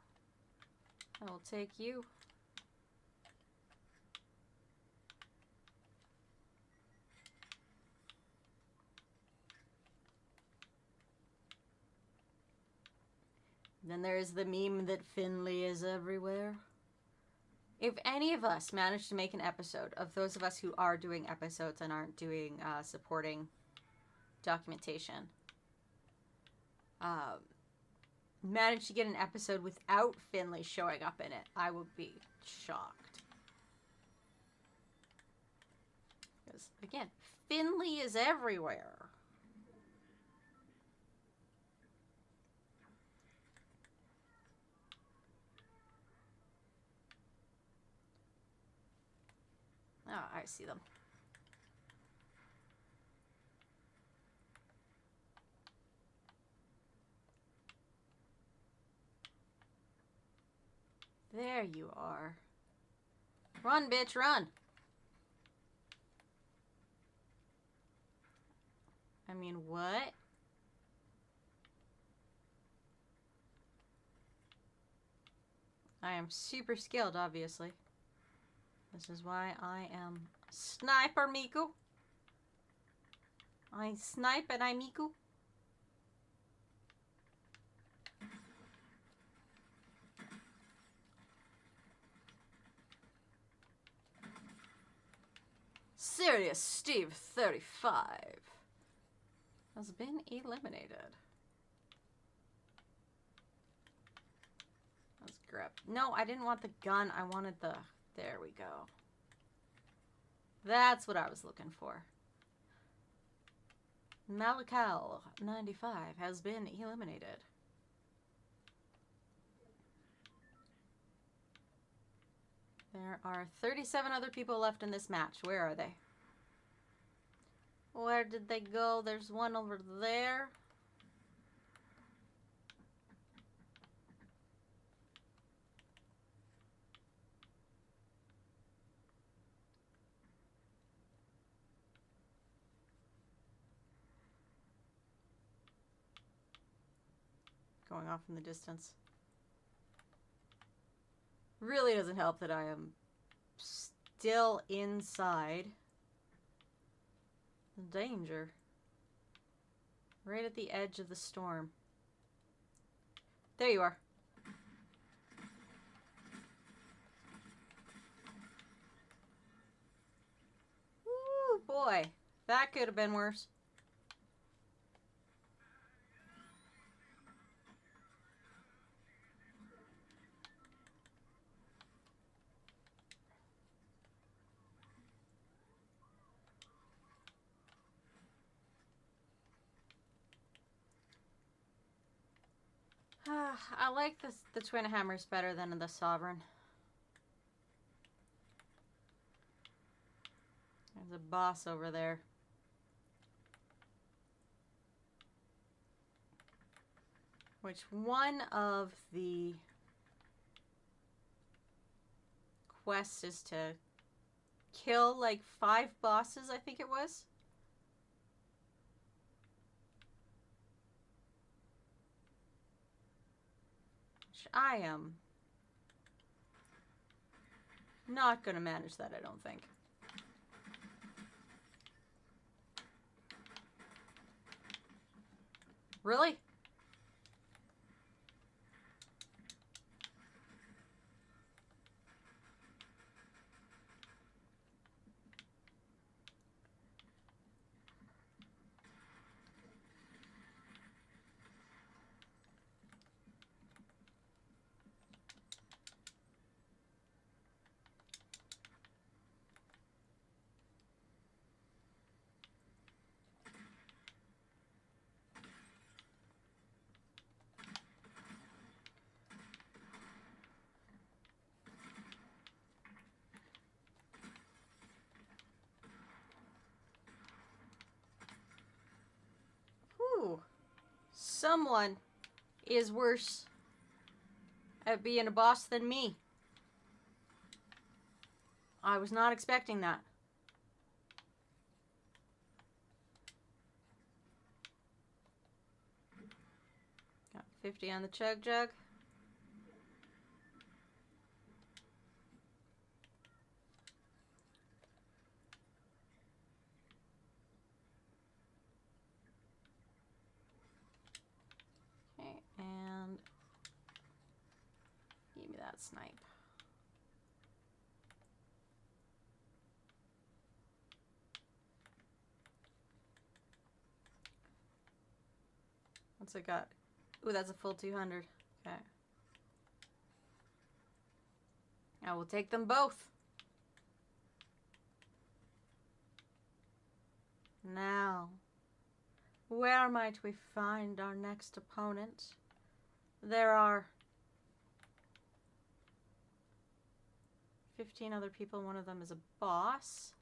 Speaker 1: I will take you. Then there is the meme that Finley is everywhere. If any of us manage to make an episode, of those of us who are doing episodes and aren't doing supporting documentation, manage to get an episode without Finley showing up in it, I would be shocked. Because, again, Finley is everywhere. Oh, I see them. There you are. Run, bitch, run! I mean, what? I am super skilled, obviously. This is why I am Sniper Miku. I snipe and I Miku. Serious Steve 35 has been eliminated. Let's grab. No, I didn't want the gun. I wanted the. There we go. That's what I was looking for. Malakal 95 has been eliminated. There are 37 other people left in this match. Where are they? Where did they go? There's one over there. going off in the distance. Really doesn't help that I am still inside. Danger. Right at the edge of the storm. There you are. Ooh, boy. That could have been worse. I like the twin hammers better than the sovereign. There's a boss over there. Which one of the quests is to kill like 5 bosses, I think it was? Which I am not gonna manage that, I don't think. Really? Whew. Someone is worse at being a boss than me. I was not expecting that. Got 50 on the chug jug. Okay, and give me that snipe. What's it got? Ooh, that's a full 200. Okay. I will take them both. Now, where might we find our next opponent? There are 15 other people. One of them is a boss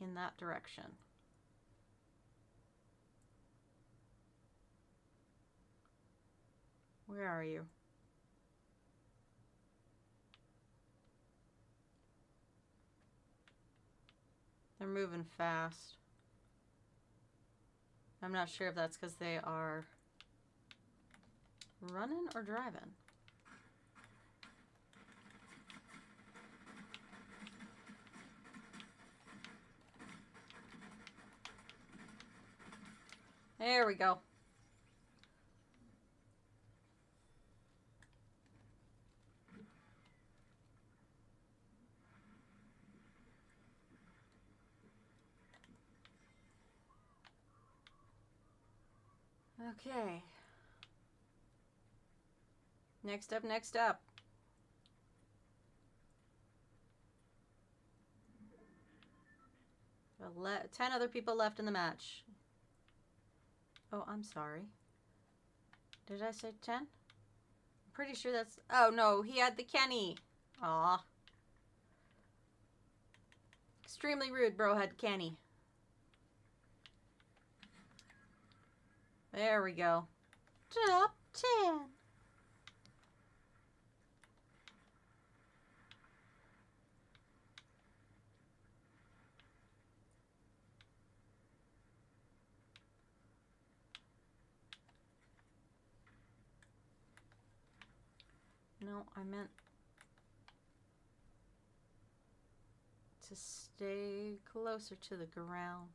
Speaker 1: in that direction. Where are you? They're moving fast. I'm not sure if that's because they are running or driving. There we go. Okay. Next up, next up. Well, 10 other people left in the match. Oh, I'm sorry. Did I say 10? I'm pretty sure that's... Oh, no, he had the Kenny. Aw. Extremely rude, bro had Kenny. There we go. Top 10. No, I meant to stay closer to the ground.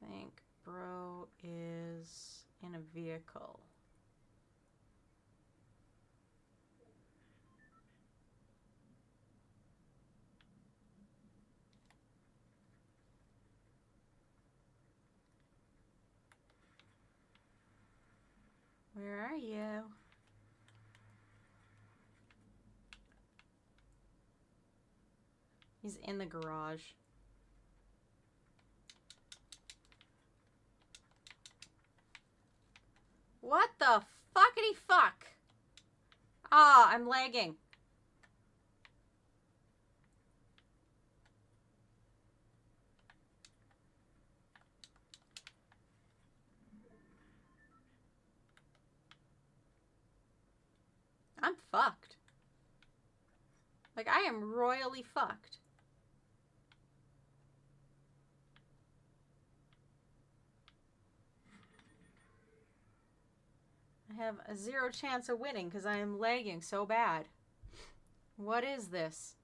Speaker 1: I think bro is in a vehicle. Where are you? He's in the garage. What the fuckity fuck? Ah, I'm lagging. I'm fucked. Like, I am royally fucked. I have a 0 chance of winning because I am lagging so bad. What is this?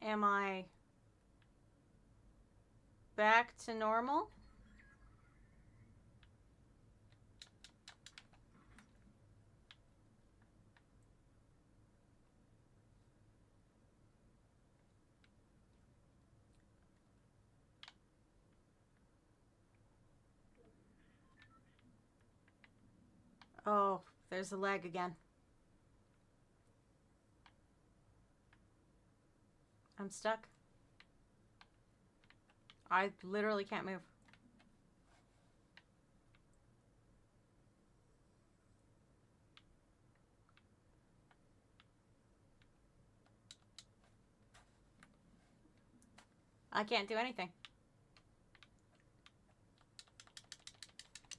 Speaker 1: Am I back to normal? Oh, there's the lag again. I'm stuck. I literally can't move. I can't do anything.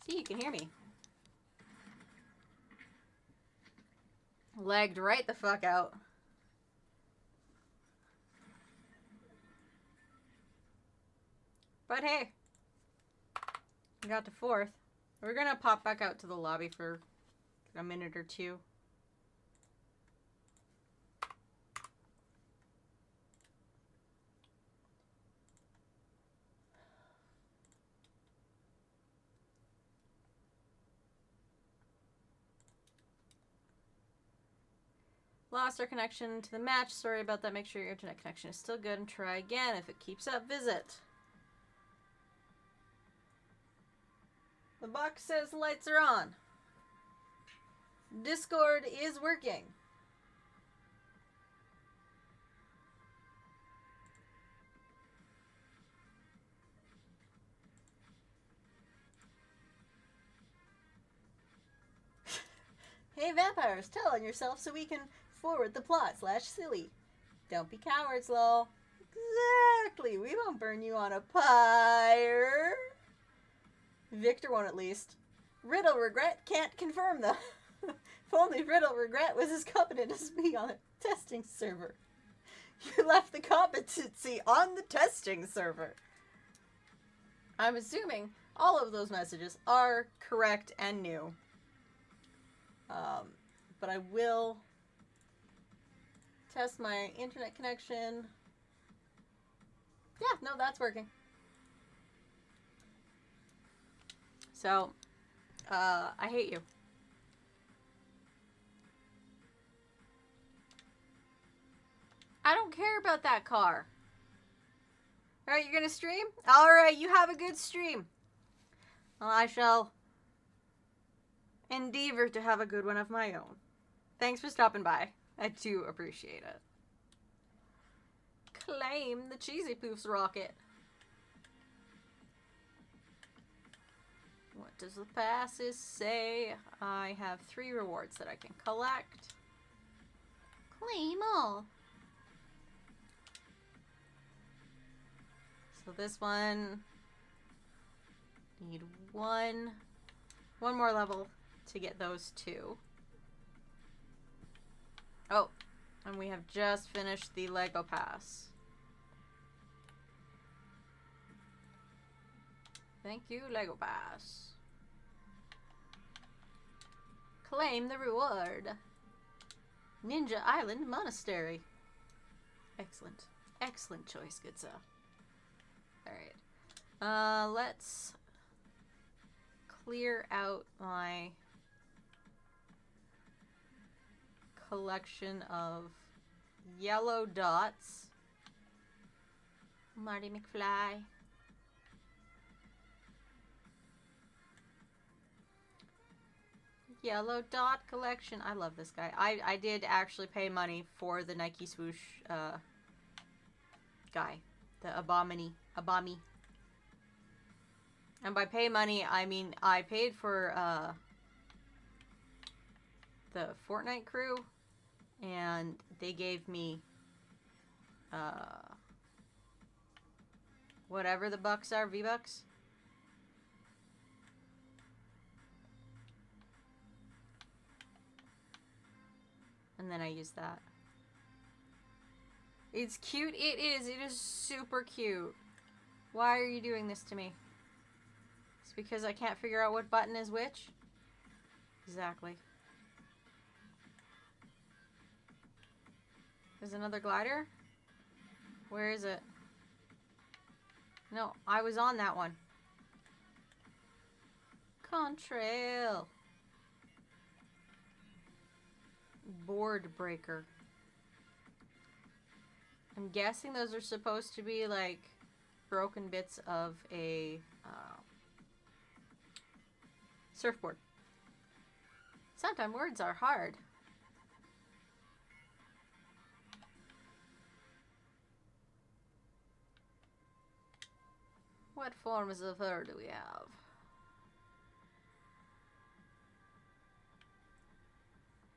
Speaker 1: See, you can hear me. Lagged right the fuck out. But hey, we got to 4th. We're gonna pop back out to the lobby for a minute or two. Lost our connection to the match. Sorry about that. Make sure your internet connection is still good and try again. If it keeps up, visit. The box says lights are on. Discord is working. Hey vampires, tell on yourself so we can forward the plot / silly. Don't be cowards, lol. Exactly, we won't burn you on a pyre. Victor won't at least. Riddle Regret can't confirm though. If only Riddle Regret was as competent as me on a testing server. You left the competency on the testing server. I'm assuming all of those messages are correct and new. But I will test my internet connection. Yeah, no, that's working. So, I hate you. I don't care about that car. Alright, you're gonna stream? Alright, you have a good stream. Well, I shall endeavor to have a good one of my own. Thanks for stopping by. I do appreciate it. Claim the Cheesy Poofs rocket. What does the passes say? I have 3 rewards that I can collect.
Speaker 2: Claim all.
Speaker 1: So this one, need one more level to get those two. Oh, and we have just finished the Lego pass. Thank you, Lego pass. Claim the reward. Ninja Island Monastery. Excellent. Excellent choice, good sir. Alright. Let's clear out my collection of yellow dots. Marty McFly. Yellow dot collection. I love this guy. I did actually pay money for the Nike swoosh guy. The Abami. And by pay money, I mean I paid for the Fortnite crew, and they gave me whatever the bucks are, V-Bucks. And then I use that. It's cute. It is. It is super cute. Why are you doing this to me? It's because I can't figure out what button is which? Exactly. There's another glider? Where is it? No, I was on that one. Contrail. Board breaker. I'm guessing those are supposed to be like broken bits of a surfboard. Sometimes words are hard. What forms of her do we have?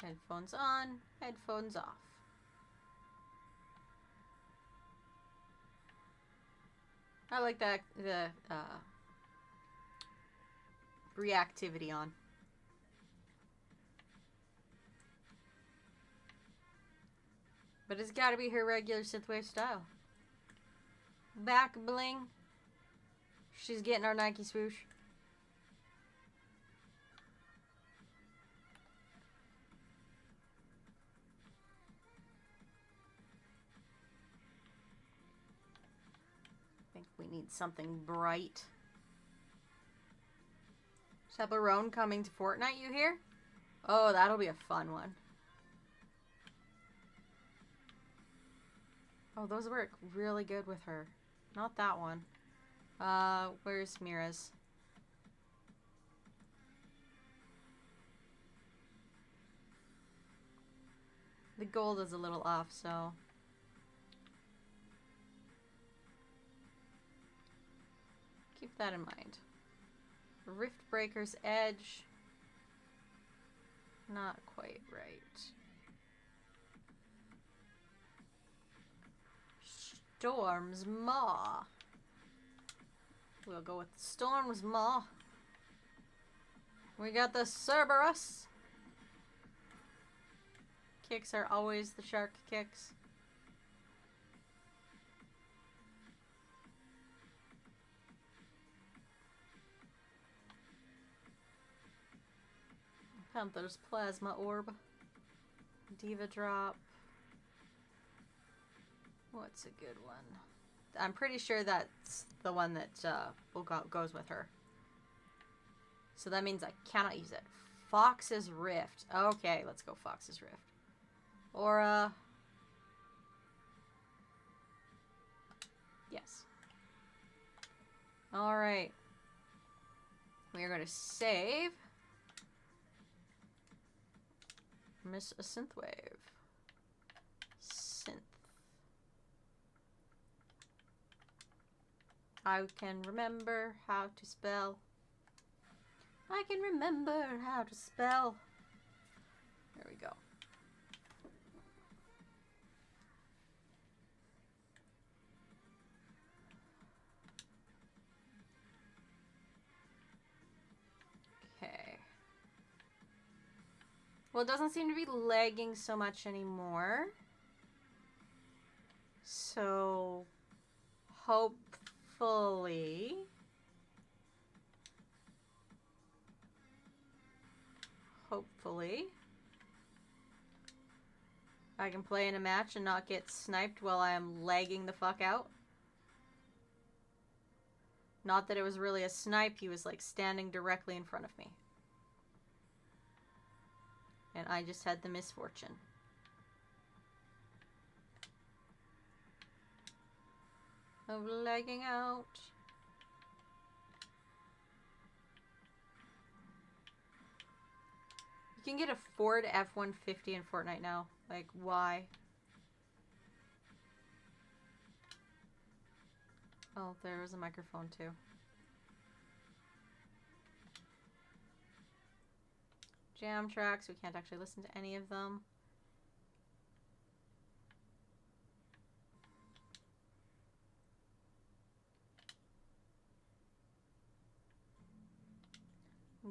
Speaker 1: Headphones on, headphones off. I like that, the reactivity on. But it's gotta be her regular synthwave style. Back bling. She's getting our Nike swoosh. I think we need something bright. Chaperone coming to Fortnite, you hear? Oh, that'll be a fun one. Oh, those work really good with her. Not that one. Where's Mira's? The gold is a little off, so... keep that in mind. Rift Breaker's edge. Not quite right. Storm's Maw. We'll go with Storm's Maw. We got the Cerberus. Kicks are always the shark kicks. Panther's Plasma Orb. Diva Drop. What's a good one? I'm pretty sure that's the one that goes with her. So that means I cannot use it. Fox's Rift. Okay, let's go Fox's Rift. Aura. Yes. Alright. We are going to save. Miss a synthwave. Synth. I can remember how to spell. I can remember how to spell. There we go. Well, it doesn't seem to be lagging so much anymore. So, hopefully... I can play in a match and not get sniped while I am lagging the fuck out. Not that it was really a snipe, he was like standing directly in front of me. And I just had the misfortune. Of lagging out. You can get a Ford F-150 in Fortnite now. Like, why? Oh, there was a microphone too. Jam tracks, we can't actually listen to any of them.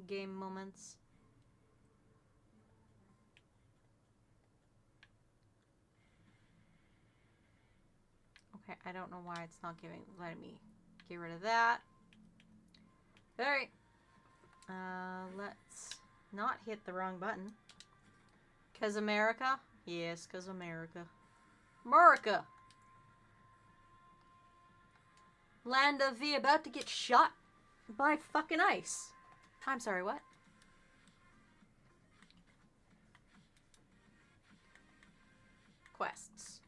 Speaker 1: Game moments. Okay, I don't know why it's not letting me get rid of that. Alright. Let's not hit the wrong button. 'Cause America? Yes, 'cause America. America! Land of the about to get shot by fucking ice. I'm sorry, what? Quests.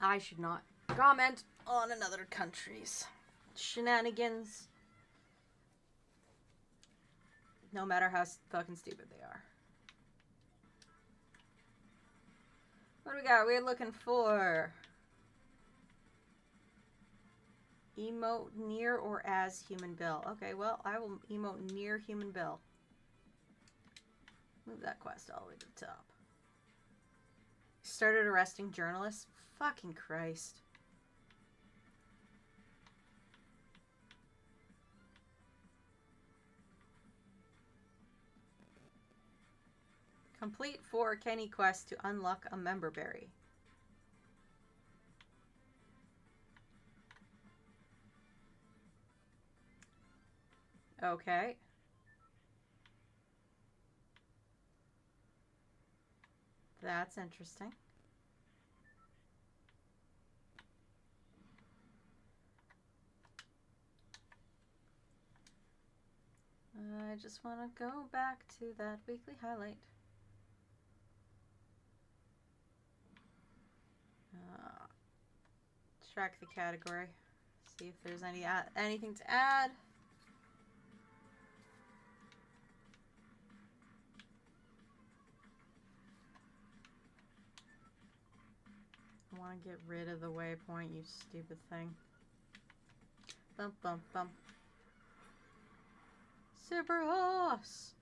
Speaker 1: I should not comment on another country's shenanigans. No matter how fucking stupid they are. What do we got? We're looking for emote near or as Human Bill. Okay, well, I will emote near Human Bill. Move that quest all the way to the top. Started arresting journalists? Fucking Christ. Complete 4 Kenny quests to unlock a member berry. Okay. That's interesting. I just want to go back to that weekly highlight. Track the category. See if there's anything to add. I want to get rid of the waypoint, you stupid thing. Bump, bump, bump. Cerberus!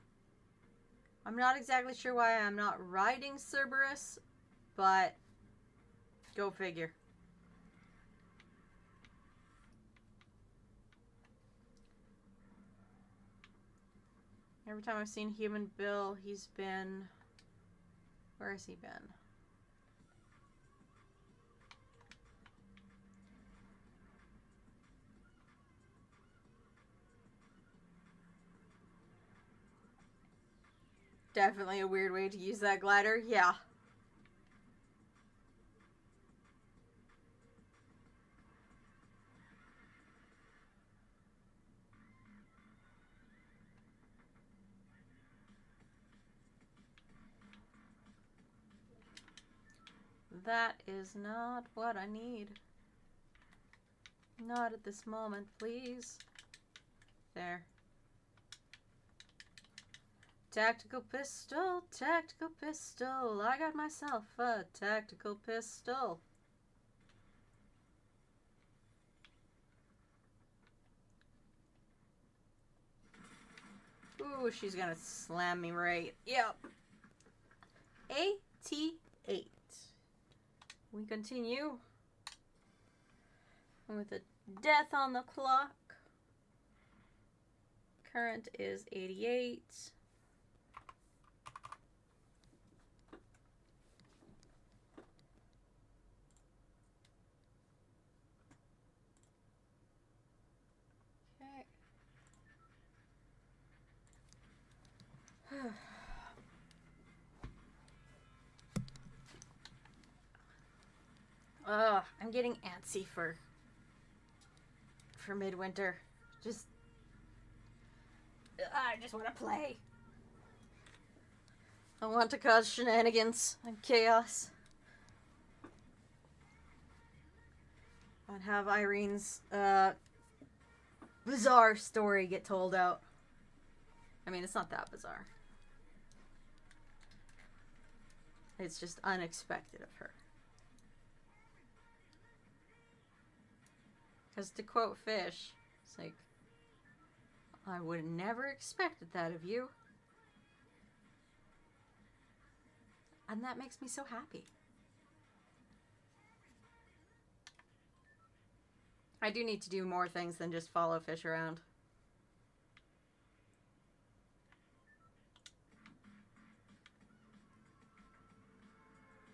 Speaker 1: I'm not exactly sure why I'm not riding Cerberus, but go figure. Every time I've seen Human Bill, he's been... Where has he been? Definitely a weird way to use that glider, yeah. That is not what I need. Not at this moment, please. There. Tactical pistol, tactical pistol. I got myself a tactical pistol. Ooh, she's gonna slam me right. Yep. AT8. We continue with a death on the clock. current is 88. Okay. I'm getting antsy for midwinter. I just want to play. I want to cause shenanigans and chaos. And have Irene's bizarre story get told out. I mean, it's not that bizarre. It's just unexpected of her. Because to quote Fish, it's like, I would have never expected that of you. And that makes me so happy. I do need to do more things than just follow Fish around.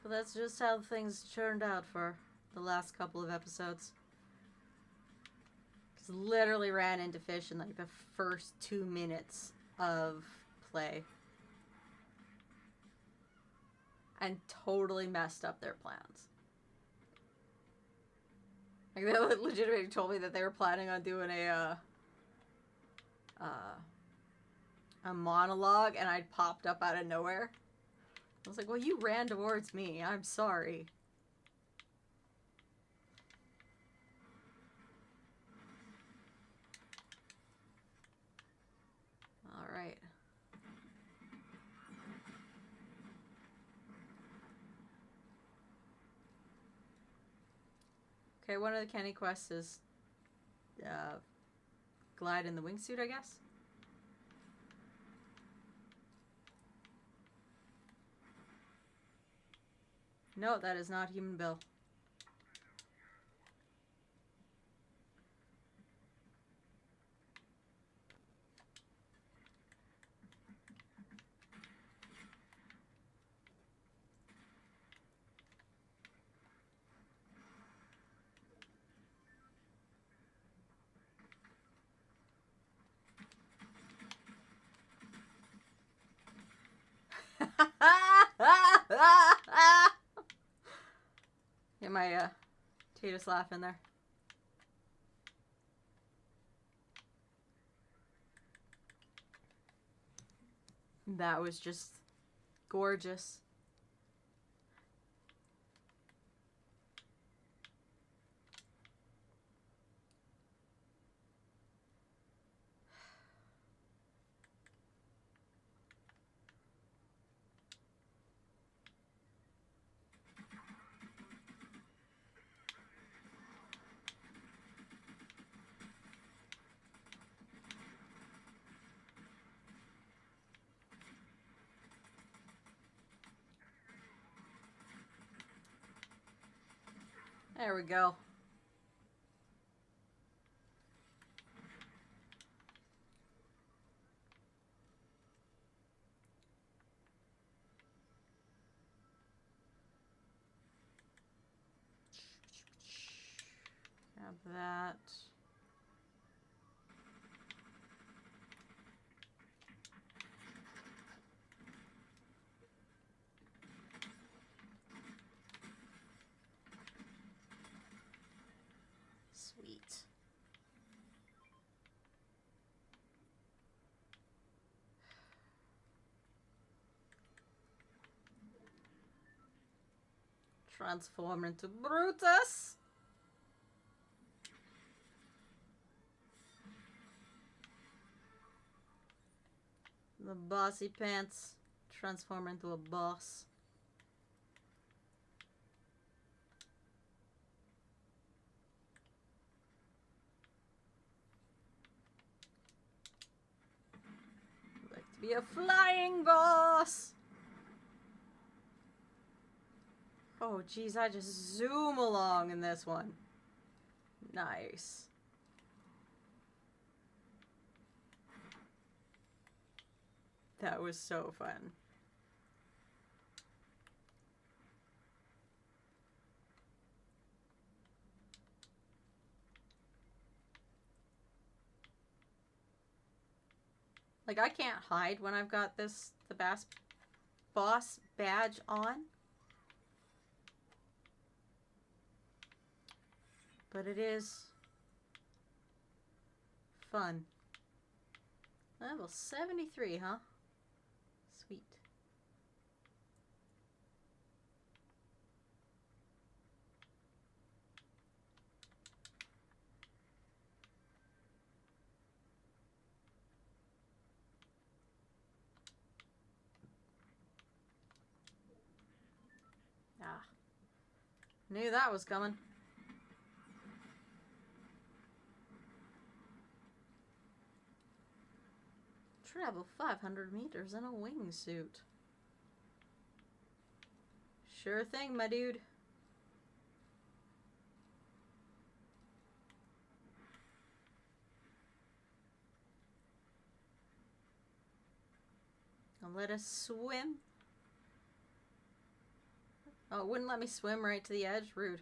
Speaker 1: But that's just how things turned out for the last couple of episodes. Because literally ran into Fish in like the first 2 minutes of play. And totally messed up their plans. Like, they legitimately told me that they were planning on doing a monologue, and I popped up out of nowhere. I was like, well, you ran towards me. I'm sorry. Alright. Okay, one of the Kenny quests is glide in the wingsuit, I guess. No, that is not Human Bill. Get my Tatus laugh in there. That was just gorgeous. There we go. Grab that. Sweet. Transform into Brutus. The bossy pants transform into a boss. I'd like to be a flying boss. Oh, geez, I just zoom along in this one. Nice. That was so fun. Like, I can't hide when I've got the boss badge on. But it is fun. Level 73, huh? Sweet. Ah. Knew that was coming. Travel 500 meters in a wingsuit. Sure thing, my dude. Now let us swim. Oh, it wouldn't let me swim right to the edge? Rude.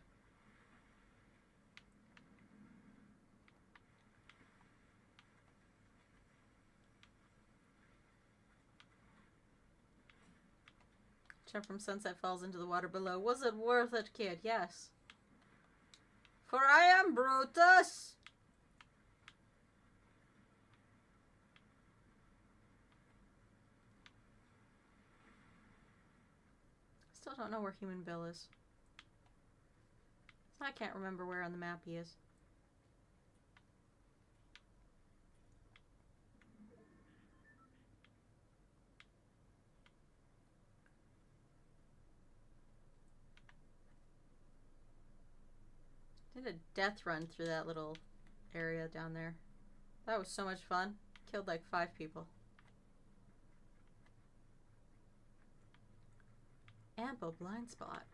Speaker 1: Jump from Sunset Falls into the water below. Was it worth it, kid? Yes. For I am Brutus! Still don't know where Human Bill is. I can't remember where on the map he is. Did a death run through that little area down there. That was so much fun. Killed like 5 people. Ample blind spot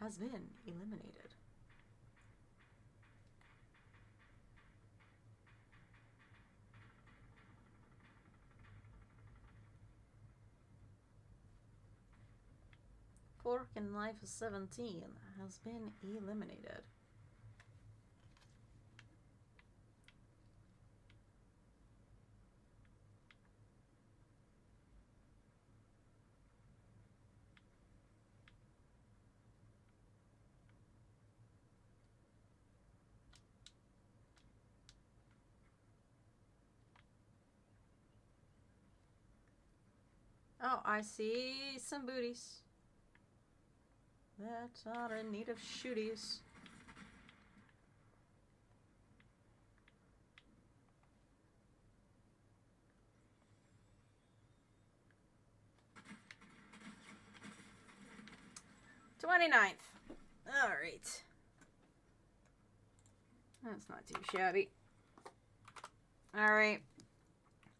Speaker 1: has been eliminated. Fork in Life of 17 has been eliminated. Oh, I see some booties that are in need of shooties. "29th. Alright. That's not too shabby. Alright.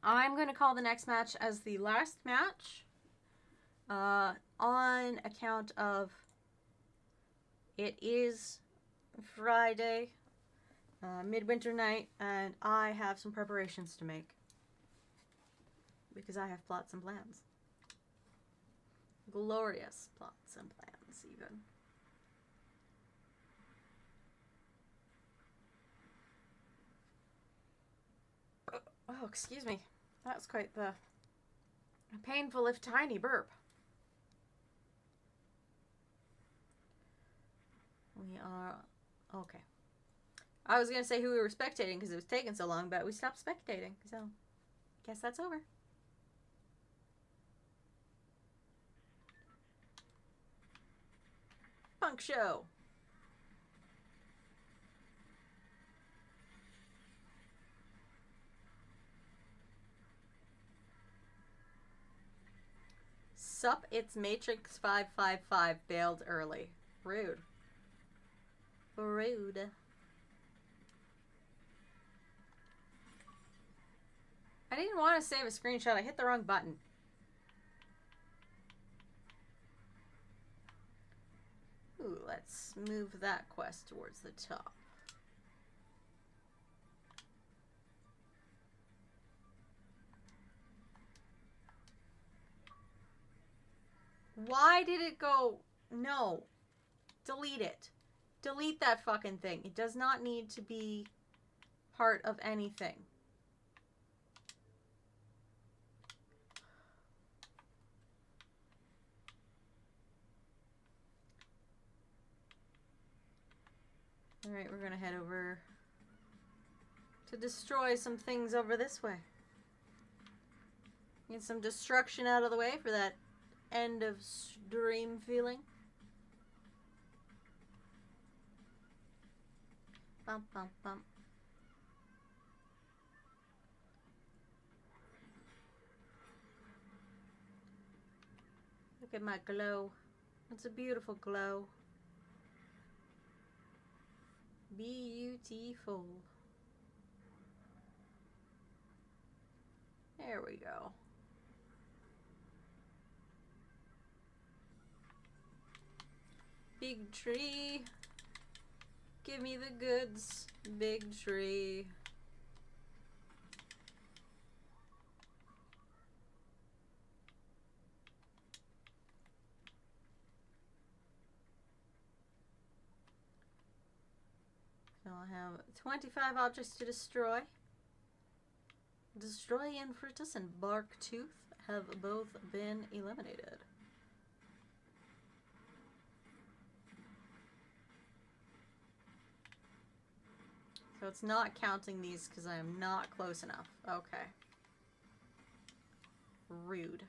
Speaker 1: I'm going to call the next match as the last match. On account of it is Friday, midwinter night, and I have some preparations to make. Because I have plots and plans. Glorious plots and plans, even. Oh, excuse me. That was quite the painful, if tiny, burp. We are... okay. I was going to say who we were spectating because it was taking so long, but we stopped spectating, so guess that's over. Punk show. Sup, it's Matrix 555 bailed early. Rude. Rude. I didn't want to save a screenshot. I hit the wrong button. Ooh, let's move that quest towards the top. Why did it go? No. Delete it. Delete that fucking thing. It does not need to be part of anything. Alright, we're gonna head over to destroy some things over this way. Get some destruction out of the way for that end of stream feeling. Bump, bump, bump. Look at my glow. It's a beautiful glow. Beautiful. There we go. Big tree. Give me the goods. Big tree. So I have 25 objects to destroy. Destroy Infritus and Barktooth have both been eliminated. So it's not counting these because I am not close enough. Okay. Rude.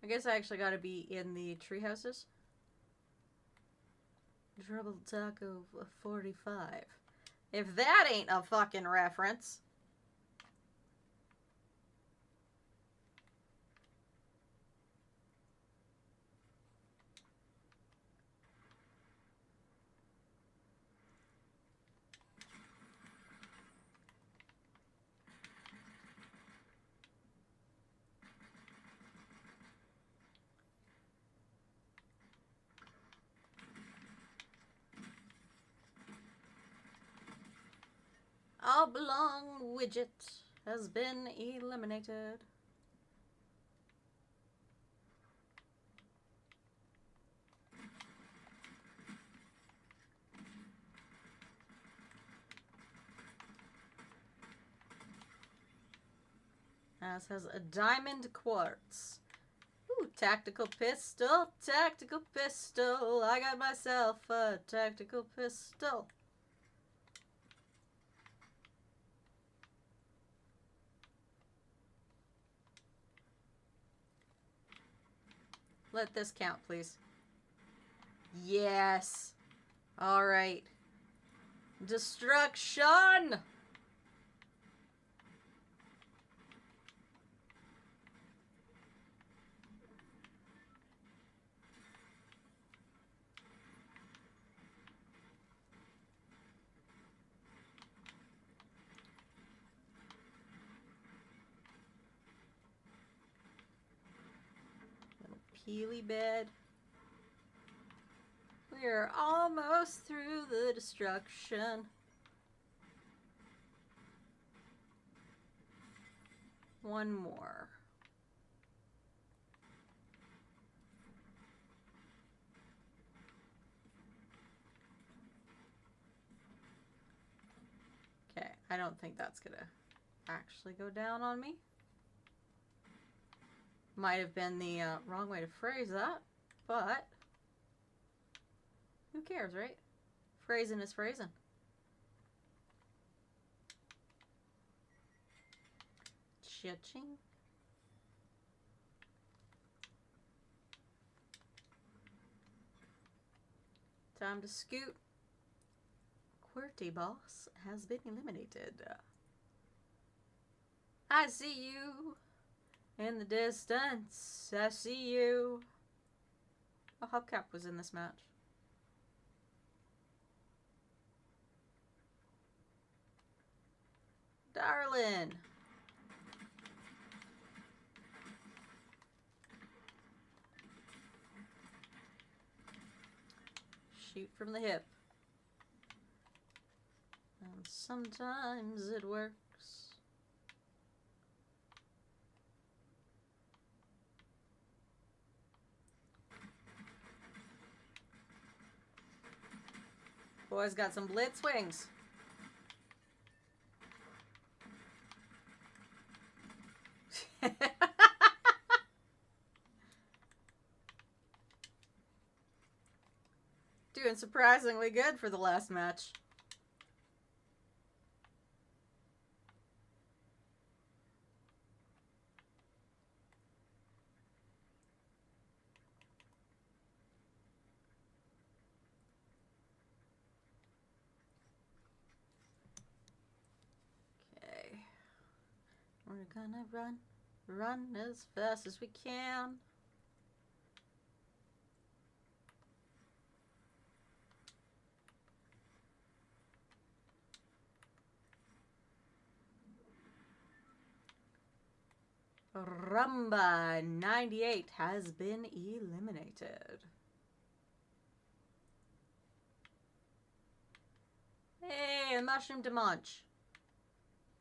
Speaker 1: I guess I actually gotta be in the tree houses. Troubled Taco 45. If that ain't a fucking reference. Oblong widget has been eliminated. As has a diamond quartz. Ooh, tactical pistol, tactical pistol. I got myself a tactical pistol. Let this count, please. Yes. All right. Destruction. Peely bed. We're almost through the destruction. One more. Okay, I don't think that's gonna actually go down on me. Might have been the wrong way to phrase that, but who cares, right? Phrasing is phrasing. Cha-ching. Time to scoot. QWERTY boss has been eliminated. I see you. In the distance, I see you. Oh, Hubcap was in this match. Darling. Shoot from the hip. And sometimes it works. Boy's got some blitz wings. Doing surprisingly good for the last match. Okay. We're gonna run as fast as we can. Rumba 98 has been eliminated. Hey, Mushroom to Munch.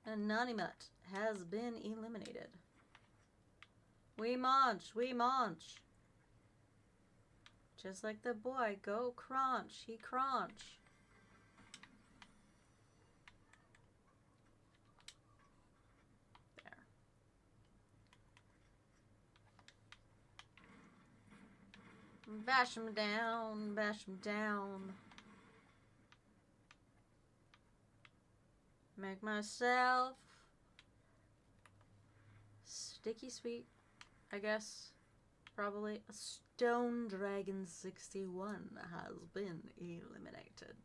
Speaker 1: Anonymous has been eliminated. We munch. Just like the boy, go crunch, he crunch. Bash him down, bash him down. Make myself sticky sweet, I guess. Probably. A Stone Dragon 61 has been eliminated.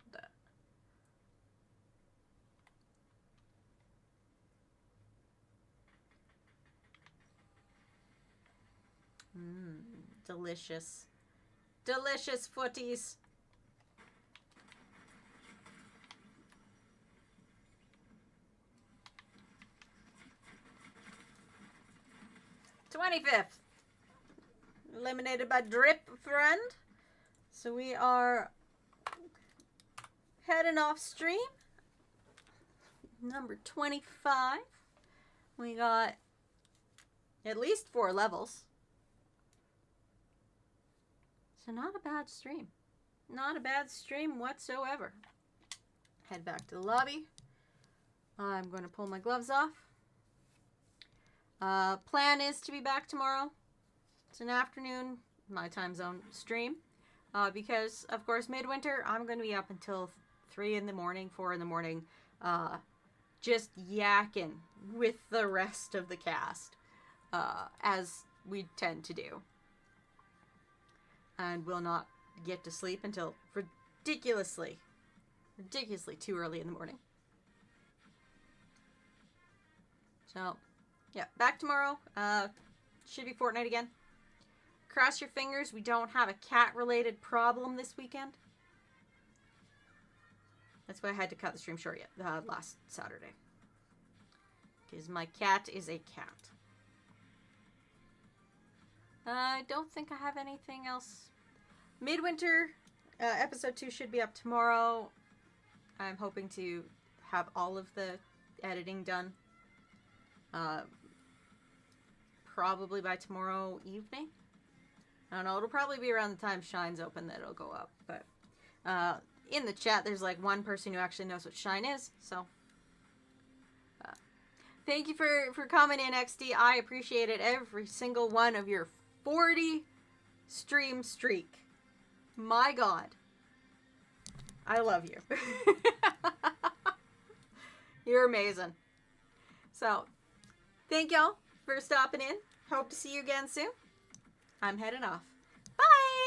Speaker 1: Delicious. Delicious footies. '25th. Eliminated by Drip Friend. So we are heading off stream. Number 25. We got at least 4 levels. So not a bad stream. Not a bad stream whatsoever. Head back to the lobby. I'm going to pull my gloves off. Plan is to be back tomorrow. It's an afternoon, my time zone, stream. Because, of course, midwinter, I'm going to be up until 3 in the morning, 4 in the morning. Just yakking with the rest of the cast. As we tend to do. And will not get to sleep until ridiculously too early in the morning. So, yeah, back tomorrow. Should be Fortnite again. Cross your fingers we don't have a cat-related problem this weekend. That's why I had to cut the stream short last Saturday. Because my cat is a cat. I don't think I have anything else. Midwinter, episode 2 should be up tomorrow. I'm hoping to have all of the editing done. Probably by tomorrow evening. I don't know, it'll probably be around the time Shine's open that it'll go up. But in the chat, there's like one person who actually knows what Shine is. So, thank you for coming in, XD. I appreciate it. Every single one of your 40 stream streak. My God. I love you. You're amazing. So, thank y'all for stopping in. Hope to see you again soon. I'm heading off. Bye!